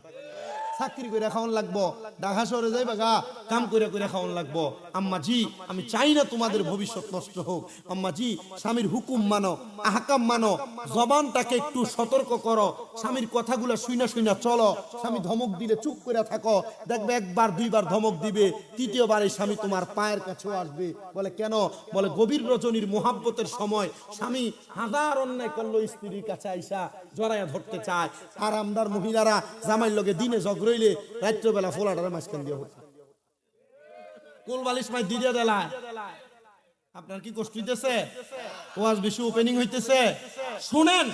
A: চাকরি করে খাওয়ান লাগবো, ঢাকা শহরে যাইবা গা কাম করে করে খাওয়ান লাগবো। আম্মা জি আমি চাই না তোমাদের ভবিষ্যৎ নষ্ট হোক। আম্মা জি স্বামীর হুকুম মানো, আহকাম মানো, জবানটাকে একটু সতর্ক করো, স্বামীর কথাগুলো শুইনা চলো। স্বামী ধমক দিলে চুপ করে থাকো, দেখবে 1 বার 2 বার ধমক দিবে, 3য় বারে স্বামী তোমার পায়ের কাছেও আসবে। বলে কেন? বলে গভীর রজনীর মোহাব্বতের সময় স্বামী হাজার অন্যায় করলো, স্ত্রীর কাছে আইসা জড়াইয়া ধরতে চায়। আর আমদার মহিলারা জামাইয়ের লগে দিনে রইলে রাত্রবেলা ফোলাটার মাঝখান দিয়ে হচ্ছে কোল বালিশ মাই দিয়ে দেলা। আপনার কি কষ্ট হইতেছে? ওয়াজ বেশি ওপেনিং হইতেছে। শুনেন,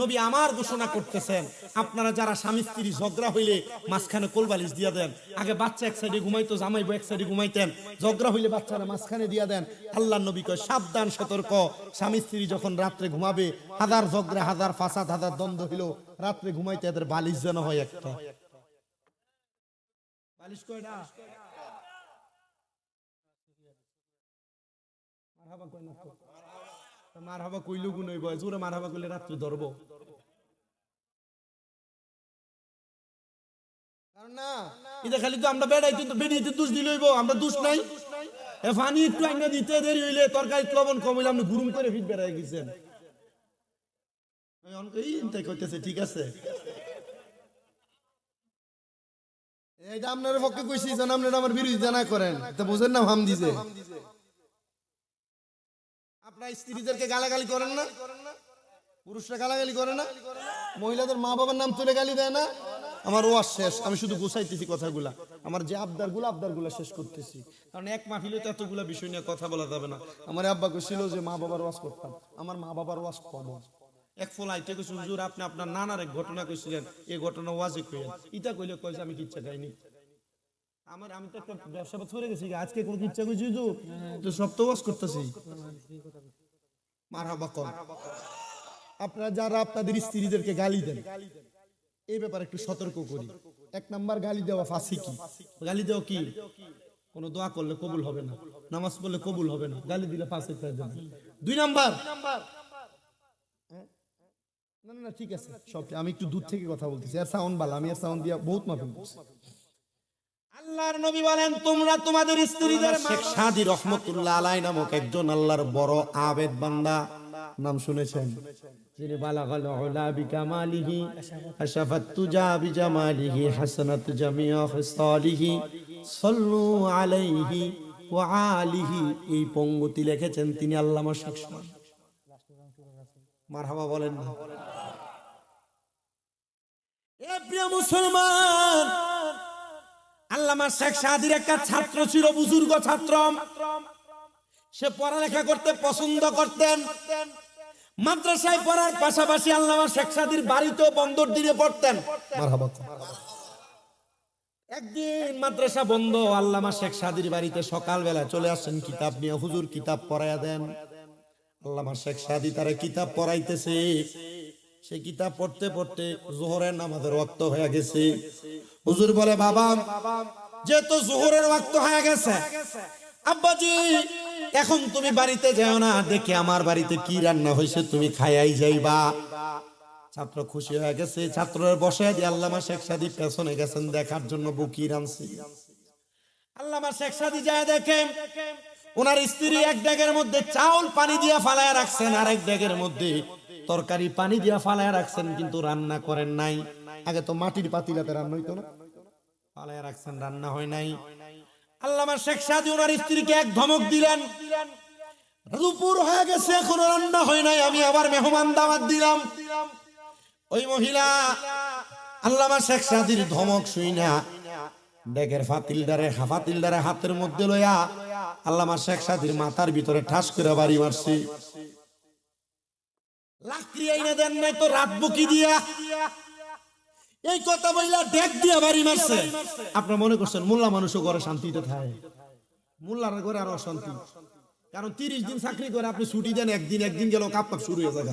A: নবী আমার ঘোষণা করতেছেন, আপনারা যারা স্বামী স্ত্রী ঝগড়া হইলে মাঝখানে কোল বালিশ দিয়ে দেন। আগে বাচ্চা এক সাইডে ঘুমাইতো, জামাইবো এক সাইডে ঘুমাইতেন, ঝগড়া হইলে বাচ্চারা মাঝখানে দিয়ে দেন। আল্লাহর নবী কয় সাবধান, সতর্ক। স্বামী স্ত্রী যখন রাত্রে ঘুমাবে, হাজার ঝগড়া, হাজার ফাসাদ, হাজার দ্বন্দ্ব হইলো, রাত্রে ঘুমাইতে এদের বালিশ যেন হয় একটা। বালিশ কয়টা? মারহাবা কয় না তো, মারহাবা কইলো গুণ হইব, জোরে মারহাবা কইলে রাত্রে ধরবো। কারণ না এটা খালি তো আমরা বেড়াইতে তো বেরিয়েতে দোষ দিলে হইব, আমরা দোষ নাই। এ পানি একটু আইনা দিতে দেরি হইলে তরকারি লবণ কম হইলে আপনি গুরুম করে ফিট বেড়াই গেছেন। এই কইতেছে ঠিক আছে, এইটা আপনার পক্ষে কইছি যেন আপনারা আমার বিরোধিতা না করেন, তো বুঝেন না হাম দিছে। আপনার স্ত্রীদেরকে গালাগালি করেন না? পুরুষরা গালাগালি করে না? মহিলাদের মা বাবার নাম তুলে গালি দেয় না? আমার ওয়াজ শেষ, আমি শুধু গুছাইতেছি কথাগুলা, আমার যে আবদারগুলা শেষ করতেছি। কারণ এক মাহফিলে তো এতগুলা বিষয় নিয়ে কথা বলা যাবে না। আমার আব্বা কইছিল যে মা বাবার ওয়াজ করতাম, আমার মা বাবার ওয়াজ কম, এক ফলাইতে কইছে হুজুর আপনি আপনার নানার এক ঘটনা কইছিলেন, এই ঘটনা ওয়াজে কইলেন, ইটা কইলে কইছে আমি কিচ্ছা খাইনি। আমি তো একটা ব্যবসা বাদ করে গেছি, আজকে কোন কিচ্ছা কইছি হুজুর, তো সব তো ওয়াজ করতেছি। মারহাবা কর। আপনারা যারা আপনাদের স্ত্রীদেরকে গালি দেন, এই ব্যাপারে একটু সতর্ক করি। এক নাম্বার, গালি দেওয়া ফাসিকি। গালি দেওয়া কি? কোন দোয়া করলে কবুল হবে না, নামাজ পড়লে কবুল হবে না, গালি দিলে ফাসিক হয়ে যাবে। দুই নাম্বার, না না ঠিক আছে সব, আমি একটু দূর থেকে কথা বলতেছি, আর সাউন্ড বালা, আমি আর সাউন্ড দিয়া বহুত মাফিল করছি। আল্লাহর নবী বলেন তোমরা তোমাদের স্ত্রীদের, শেখ সাদী রহমাতুল্লাহ আলাইহি নামক একজন আল্লাহর বড় আবেদ বান্দা, নাম শুনেছেন? যিনি বালাগাল উলা বিকামালিহি, আশাফাত তুজা বিজামালিহি, হাসানাত জামিয়া খিসালিহি, সাল্লু আলাইহি ওয়া আলিহি, এই পঙ্গতি লিখেছেন তিনি আল্লামা শেখ সাদী। মারহাবা বলেন না? এ প্রিয় মুসলমান, আল্লামা শেখ সাদীর একটা ছাত্র ছিল, বুজুর্গ ছাত্র। সে পড়ালেখা করতে পছন্দ করতেন। মাদ্রাসায় পড়ার পাশাপাশি আল্লামা শেখ সাদীর বাড়িতেও বন্দর দিনে পড়তেন। একদিন মাদ্রাসা বন্ধ, আল্লামা শেখ সাদীর বাড়িতে সকালবেলা চলে আসছেন কিতাব নিয়ে, হুজুর কিতাব পড়াইয়া দেন। আল্লামা শেখ সাদী তারে কিতাব পড়াইতেছে। সে কিতাব পড়তে পড়তে যোহরের নামাজের ওয়াক্ত হয়ে গেছে। হুজুর বলে, বাবা যেহেতু যোহরের ওয়াক্ত হয়ে গেছে, আব্বাজি এখন তুমি বাড়িতে যাও না, দেখে আমার বাড়িতে কি রান্না হয়েছে তুমি খাইয়াই যাইবা। ছাত্র খুশি হয়ে গেছে, ছাত্রের বসে দিয়ে আল্লামা শেখ সাদী পেছনে গেছেন দেখার জন্য বুকি রানছি। আল্লামা শেখ সাদী যায় দেখেন ওনার স্ত্রী এক ডেগের মধ্যে চাউল পানি দিয়া ফালায় রাখছেন, আর এক ডেগের মধ্যে তরকারি পানি দিয়া ফালায় রাখছেন, কিন্তু রান্না করেন নাই। আগে তো মাটির পাতিলাতে রান্না হইতো না, ফালায় রাখছেন, রান্না হয় নাই। আল্লামা শেখ সাদী ওনার স্ত্রীকে এক ধমক দিলেন, দুপুর হয়ে গেছে এখনো রান্না হয় নাই, আমি আবার মেহমান দাওয়াত দিলাম। ওই মহিলা আল্লামা শেখ সাদীর ধমক শুই না ডেগের ফাতিলদারে হাতের মধ্যে লইয়া আল্লামা শেখ সাদীর মাথার ভিতরে ঠাস করে বাড়ি মারছে। লাকড়ি আইনা দেন নাই তো রাত বুকি দিয়া, এই কথা বইলা ডেক দিয়া বাড়ি মারছে। আপনারা মনে করছেন মোল্লা মানুষও ঘরে শান্তিতে থাকে? মোল্লার ঘরে আরো অশান্তি, কারণ 30 দিন চাকরি করে আপনি ছুটি দেন, একদিন গেল কাপ শুরু হয়ে যায়,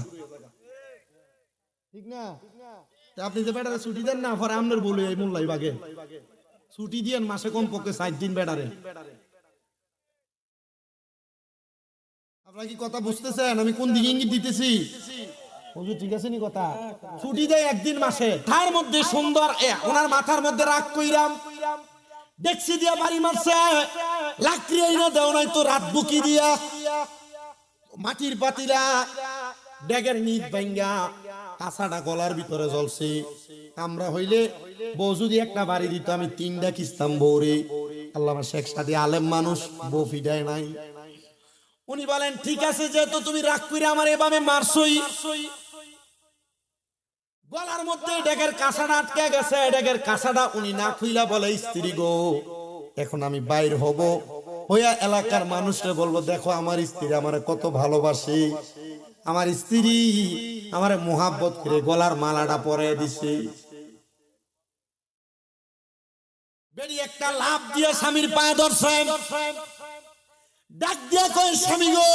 A: ঠিক না? আপনি যে বেটারে ছুটি দেন না, পরে আপনার বলে এই মোল্লাই বাগে ছুটি দিয়েন মাসে কমপক্ষে 60 দিন বেটারে। আপনারা কি কথা বুঝতেছেন আমি কোন দিকে ইঙ্গিত দিতেছি? হুজুর ঠিক আছে নি কথা? ছুটি দেয় একদিন মাসে, তার মধ্যে সুন্দর ওনার মাথার মধ্যে রাগ কইরাম দেখছি দিয়া বাড়ি মারছে। লাকড়ি আইনা দেও নাই তো রাত বুকি দিয়া, মাটির পাতিলা ডেগের নিচ ভাঙ্গা কাঁচাটা গলার ভিতরে জ্বলছে। আমরা হইলে বউ যদি একটা বাড়ি দিত, আমি 3টা কিস্তাম বউরে। আল্লামা শেখ সাদী আলেম মানুষ, বউ ফিডায় নাই। উনি বলেন ঠিক আছে, যেহেতু তুমি রাগ করে আমার এভাবে মারছই, গলার মধ্যে ডেগের কাঁচাটা আটকে গেছে, ডেগের কাঁচাটা উনি না খুইলা বলে, স্ত্রী গো এখন আমি বাইর হব, হইয়া এলাকার মানুষকে বলবো দেখো আমার স্ত্রী আমারে কত ভালোবাসে, আমার স্ত্রী আমারে মোহাব্বত করে গলার মালাটা পরাইয়া দিছে। বেরি একটা লাভ দিয়ে স্বামীর পায়ে ধরছেন, ডাক দিয়া কয় স্বামী গো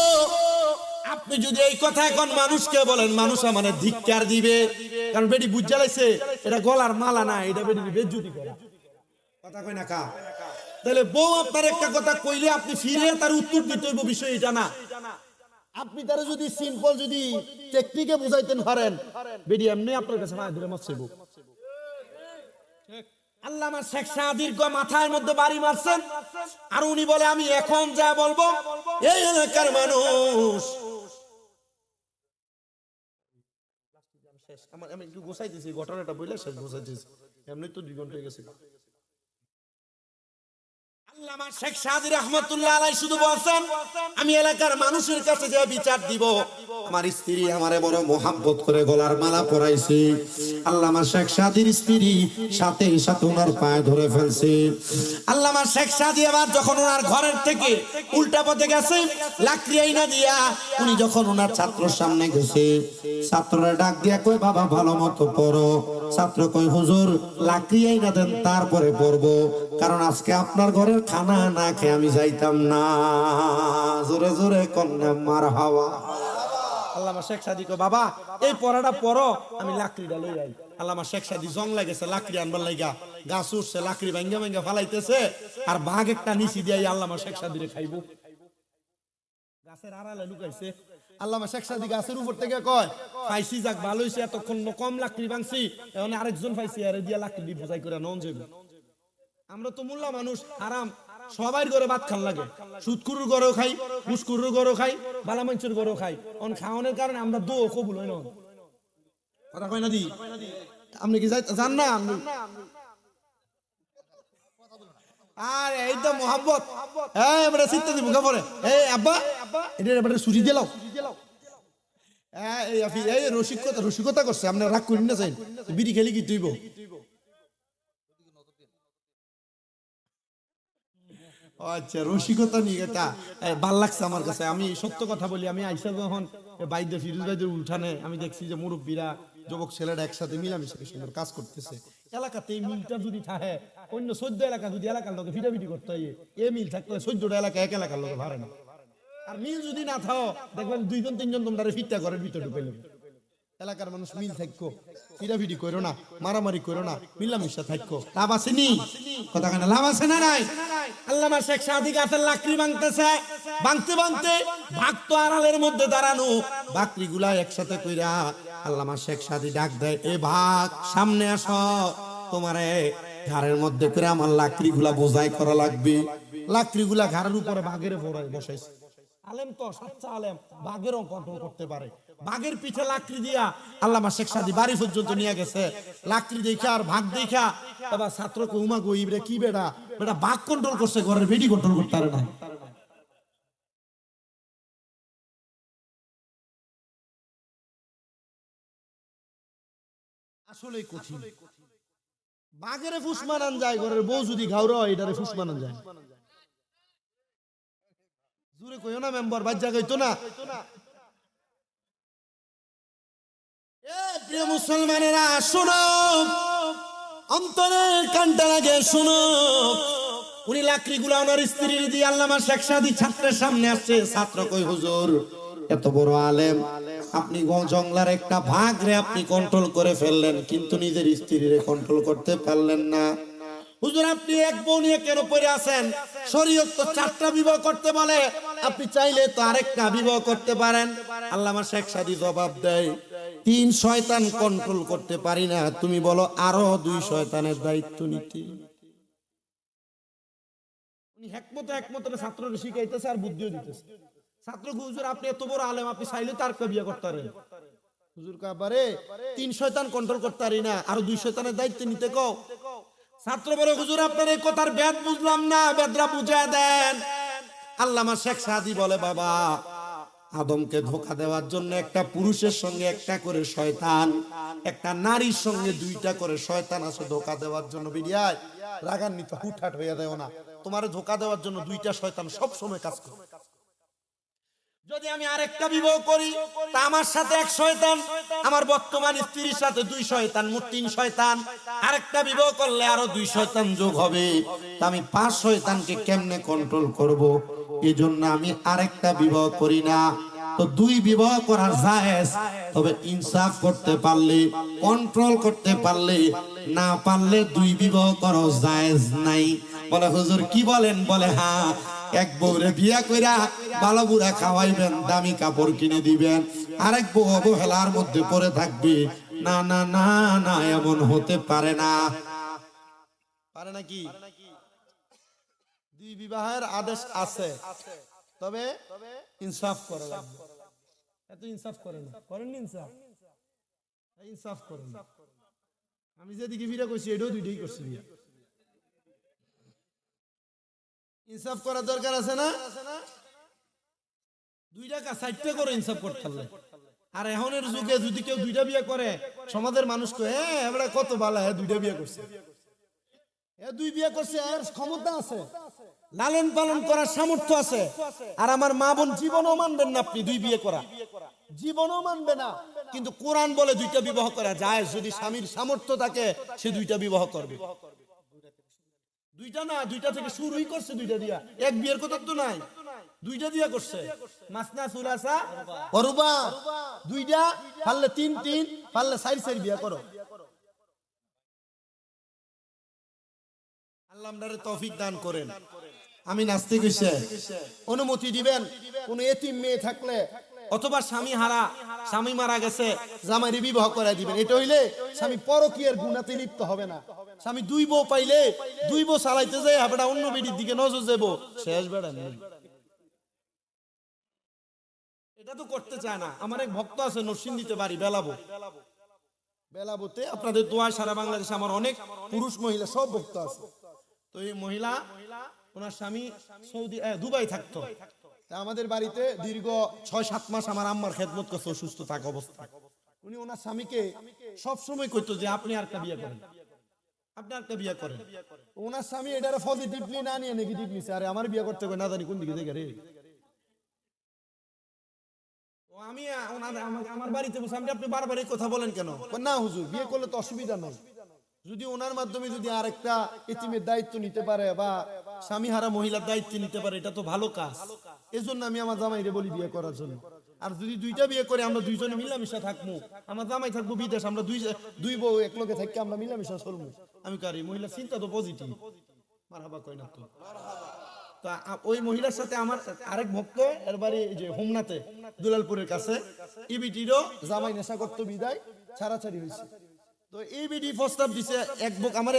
A: আপনি যদি এই কথা এখন মানুষকে বলেন, মানুষ আমারে ধিক্কার দিবে, কারণ বেটি বুঝা লাইছে এটা গলার মালা না, এটা বেটি বেজ্জতি করে। কথা কই না কা? তাহলে বউ আপনার একটা কথা কইলে আপনি ফিরে তার উত্তর দিতে হইব, বিষয় এটা না। আপনি তারা যদি সিম্পল যদি টেকনিকে বুঝাইতেন পারেন, বেটি এমনি আপনার কাছে মায়া ধরে মারছেব। আল্লামা শেখ সাদীর মাথার মধ্যে বাড়ি মারছেন, আর উনি বলে আমি এখন যা বলবো এই এলাকার মানুষ। আমি একটু গোছাইতেছি ঘটনাটা বলে শেষ গোছাইতেছি, এমনি তো 2 ঘন্টা হয়ে গেছে। আল্লামা শেখ সাদী রহমাতুল্লাহ আলাইহি শুধু বলেন, আমি এলাকার মানুষের কাছে যে বিচার দিব, আমার স্ত্রী আমারে বড় মোহাব্বত করে গলার মালা পরাইছে। আল্লামা শেখ সাদীর স্ত্রী সাথে সাথে ওনার পায়ে ধরে ফেলছে। আল্লামা শেখ সাদী আবার যখন ওনার ঘরের থেকে উল্টা পথে গেছে, লাকড়ি আইনা দিয়া উনি যখন ওনার ছাত্রর সামনে গেছে, ছাত্ররা ডাক দিয়া কই, বাবা ভালো মতো পড়ো। ছাত্র কই, হুজুর লাকড়ি আইনা দেন তারপরে পড়বো, কারণ আজকে আপনার ঘরের খানা না খেয়ে আমি যাইতাম না। জোরে জোরে কন্যা মারহাবা। আল্লামা শেখ সাদী কই, বাবা এই পড়াটা পড়ো, আমি লাকড়িটা লই আই। আল্লামা শেখ সাদী জং লাগেছে লাকড়ি আনবার লাগা, গাছ উঠছে, লাকড়ি ভাঙ্গা ভাঙ্গা ফালাইতেছে, আর বাঘ একটা নিচি দিয়ে আল্লামা শেখ সাদীরে খাইবো। গাছের আড়ালে লুকাইছে। আল্লামা শেখ সাদী গাছের উপর থেকে কয়, পাইছি যাক ভালো হইছে, এতক্ষণ কম লাকড়ি ভাঙছি, এখন আরেকজন পাইছি, আরে দিয়া লাকড়ি বোঝাই করে নন যাবে। আমরা তো মোল্লা মানুষ, আরাম সবাই ঘরে ভাত খান লাগে, সুদকুরুর ঘরেও খাই, ঘুষকুরুর ঘরেও খাই, বালা মানুষের ঘরেও খাই। অন খাওয়ানোর কারণে আমরা দো কবুল হয় না। কথা কয় না দি, আপনি কি জান না? আরে এই তো মোহাম্মত, এই এবারে চিন্তা দিব কাপড়ে, এই আব্বা এটা এবারে সুজি দিলাও। এই রসিকতা করছে, আপনি রাগ করেন না, চাই বিড়ি খেলি কি তুইব। আচ্ছা, রসিকতা নিয়ে এটা ভাল লাগছে আমার কাছে। আমি সত্য কথা বলি, আমি আইসা যখন বাইদে ফিরোজ ভাইদের উঠানে আমি দেখছি যে মুরব্বীরা যুবক ছেলেরা একসাথে মিলামিশা সুন্দর কাজ করতেছে। এলাকাতে এই মিলটা যদি থাকে, অন্য 14 এলাকা যদি এলাকার লোকে ফিটাফিটি করতে হয়, এ মিল থাকলে 14টা এলাকা এক এলাকার লোকে ভারে না। আর মিল যদি না থাও, দেখবেন 2-3জন তোমরা ফিটটা ঘরের ভিতরে ঢুকে নেবে। এলাকার মানুষ মিল থাকো, ফিটাফিটি করো না, মারামারি করো না, মিলামিশা থাকো, লাভ আছে নি? কথা কেন লাভ আছে না নাই? আল্লামা শেখ সাদী গাছের লাকড়ি ভাঙতেছে, ভাঙতে ভাঙতে ভাগতো আড়ালের মধ্যে দাঁড়ানো বাকরি গুলা একসাথে কইরা আল্লামা শেখ সাদী ডাক দেয়, এ ভাগ সামনে আসো, তোমারে ঘাড়ের মধ্যে করে আমার লাকড়ি গুলা বোঝাই করা লাগবে। লাকড়ি গুলা ঘাড়ের উপরে বাঘের বসাইছে। আলেম তো সাচ্চা আলেম, বাঘেরও কন্ট্রোল করতে পারে। বাঘের পিঠে লাকড়ি দিয়া আল্লামা শেখ সাদী বাড়ি পর্যন্ত নিয়ে গেছে। লাকড়ি দেখা আর ভাগ দেখা এবার ছাত্রকে উমা গো, ইবরে কি বেটা, বেটা বাঘ কন্ট্রোল করছে, ঘরের বেডি কন্ট্রোল করতে পারে না। আসলে কঠিন। বাঘের ফুস মানান যায়, ঘরের বউ যদি ঘাউরা হয় এটারে ফুস মানান যায়। জোরে কইও না মেম্বার, বাচ্চা কইতো না। প্রিয় মুসলমানেরা শোনো, অন্তরে কানটা লাগে শোনো। উনি লাকড়ি গুলা ওনার স্ত্রীর দিয়ে আল্লামা শেখ সাদী ছাত্রের সামনে আসছে। ছাত্র কই, হুজুর এত বড় আলেম, আপনি জংলার একটা ভাগ রে আপনি কন্ট্রোল করে ফেললেন, কিন্তু নিজের স্ত্রীরে কন্ট্রোল করতে পারলেন না। হুজুর আপনি এক বউ নিয়ে কেন পড়ে আছেন? শরীয়ত তো 4টা বিবাহ করতে বলে, আপনি চাইলে তো আরেকটা বিবাহ করতে পারেন। আল্লামা শেখ সাদী জবাব দেয়, 3 শয়তান কন্ট্রোল করতে পারি না, তুমি বলো আরো 2 শয়তানের দায়িত্ব নিতে। উনি একমত ছাত্রকে শিখাইতেছে আর বুদ্ধিও দিতেছে। ছাত্র, হুজুর আপনি এত বড় আলেম, আপনি চাইলে তার বিয়ে করতে পারেন। হুজুর কাবারে 3 শয়তান কন্ট্রোল করতে পারি না, আরো 2 শয়তানের দায়িত্ব নিতে কও। ছাত্র বলে, হুজুর আপনার এই কথার বেদ বুঝলাম না, বেদরা বুঝায় দেন। আল্লামা শেখ সাদী বলে, বাবা আদমকে ধোঁকা দেওয়ার জন্য একটা পুরুষের সঙ্গে একটা করে শয়তান, একটা নারীর সঙ্গে 2টা করে শয়তান আছে ধোঁকা দেওয়ার জন্য। বিরিয়ায় রাগান্বিত হুটহাট হইয়া দেও না, তোমার ধোঁকা দেওয়ার জন্য 2টা শয়তান সব সময় কাজ করে। যদি আমি আরেকটা বিবাহ করি তা আমার সাথে 1 শয়তান, আমার বর্তমান স্ত্রীর সাথে 2 শয়তান, মোট 3 শয়তান। আরেকটা বিবাহ করলে আরো 2 শয়তান যোগ হবে, তা আমি 5 শয়তানকে কেমনে কন্ট্রোল করব? এজন্য আমি আরেকটা বিবাহ করি না। তো 2 বিবাহ করা জায়েজ, তবে ইনসাফ করতে পারলে, কন্ট্রোল করতে পারলে, না পারলে 2 বিবাহ করা জায়েজ নাই। বলে, হুজুর কি বলেন? বলে, হ্যাঁ, এক বউরে বিয়া কইরা ভালো বুড়া খাওয়াইবেন, দামি কাপড় কিনে দিবেন, আরেক বউ অবহেলার মধ্যে পড়ে থাকবে। না না না না, এমন হতে পারে না। পারে নাকি? 2 বিবাহের আদেশ আছে, তবে ইনসাফ করা লাগবে। এত ইনসাফ করেন না, করেন ইনসাফ, ইনসাফ করেন। আমি যেদিকে বিয়ে করছি এটাও 2টাই করছি বিয়া। ইনসাফ করার দরকার আছে না? 2 টাকা 60 টাকা করে ইনসাফ করতে হবে। আর এখনের যুগে যদি কেউ 2টা বিয়ে করে, সমাজের মানুষ কয় হ্যাঁ এবারে কত ভালো, হ্যাঁ 2টা বিয়ে করছে, হ্যাঁ 2 বিয়ে করছে, আর ক্ষমতা আছে, লালন পালন করার সামর্থ্য আছে। আর আমার মা বোন জীবনও মানবেন না, আপনি 2 বিয়ে করা জীবনও মানবে না। কিন্তু কোরআন বলে 2টা বিবাহ করা যায়, যদি স্বামীর সামর্থ্য থাকে সে 2টা বিবাহ করবে। 2টা না, 2টা থেকে শুরুই করছে, 2টা দিয়া, এক বিয়ের কথা তো নাই, 2টা দিয়া করছে। মাসনা সুলাসা ওরুবা, 2টা পারলে 3 পারলে 4 বিয়ে করো। আল্লাহ আমাদের তৌফিক দান করেন। আমি নাস্তে কইছে অনুমতি দিবেন, কোন এতিম মেয়ে থাকলে অথবা স্বামী হারা, স্বামী মারা গেছে, জামাইরে বিবাহ করায় দিবেন। এটা হইলে স্বামী পরকীয়ার গুনাতে লিপ্ত হবে না। স্বামী 2 বউ পাইলে 2 বউ চালাইতে যায়, বেটা অন্য বেটির দিকে নজর দেব, শেষ বেটা নেই। এটা তো করতে চায় না। আমার এক ভক্ত আছে নরসিংদীতে বাড়ি, বেলাবোতে, আপনাদের দোয়ায় সারা বাংলাদেশে আমার অনেক পুরুষ মহিলা সব ভক্ত আছে। তো এই মহিলা, ওনার স্বামী সৌদি দুবাই থাকতো, আমাদের বাড়িতে দীর্ঘ 6-7 মাস আমার আম্মার খেদমত করছে অসুস্থ থাকা অবস্থা। উনি ওনার স্বামীকে সব সময় কইতো যে আপনি আরেকটা বিয়ে করেন, আপনি আরেকটা বিয়ে করেন। ওনার স্বামী এটারে পজিটিভলি না নিয়ে নেগেটিভ নিছে, আরে আমার বিয়ে করতে কই না জানি কোন দিকে দেখে রে। আমি আমার বাড়িতে বসে আপনি বারবার এই কথা বলেন কেন? না হুজুর, বিয়ে করলে তো অসুবিধা নাই, যদি ওনার মাধ্যমে যদি আরেকটা এতিমের দায়িত্ব নিতে পারে বা স্বামী হারা মহিলার দায়িত্ব নিতে পারে, এটা তো ভালো কাজ। এজন্য আমি আমার জামাইরে বলি বিয়ে করার জন্য। আর যদি 2টা বিয়ে করে আমরা 2 জনে মিলামিশা থাকবো, আমার জামাই থাকবো বিদেশ, আমরা 2 বউ এক লগে থাকি, আমরা মিলামিশা চলবো। আমি কারি মহিলা চিন্তা তো পজিটিভ, মারহাবা কই না তো। তা ওই মহিলার সাথে আমার আরেক ভক্ত, এর বাড়ি যে হোমনাতে দুলালপুরের কাছে, ইবিটিরও জামাই নেশা করতো বিদায় ছাড়াছাড়ি হয়েছে। তো এই বিডি প্রস্তাব দিছে এক বুক আমার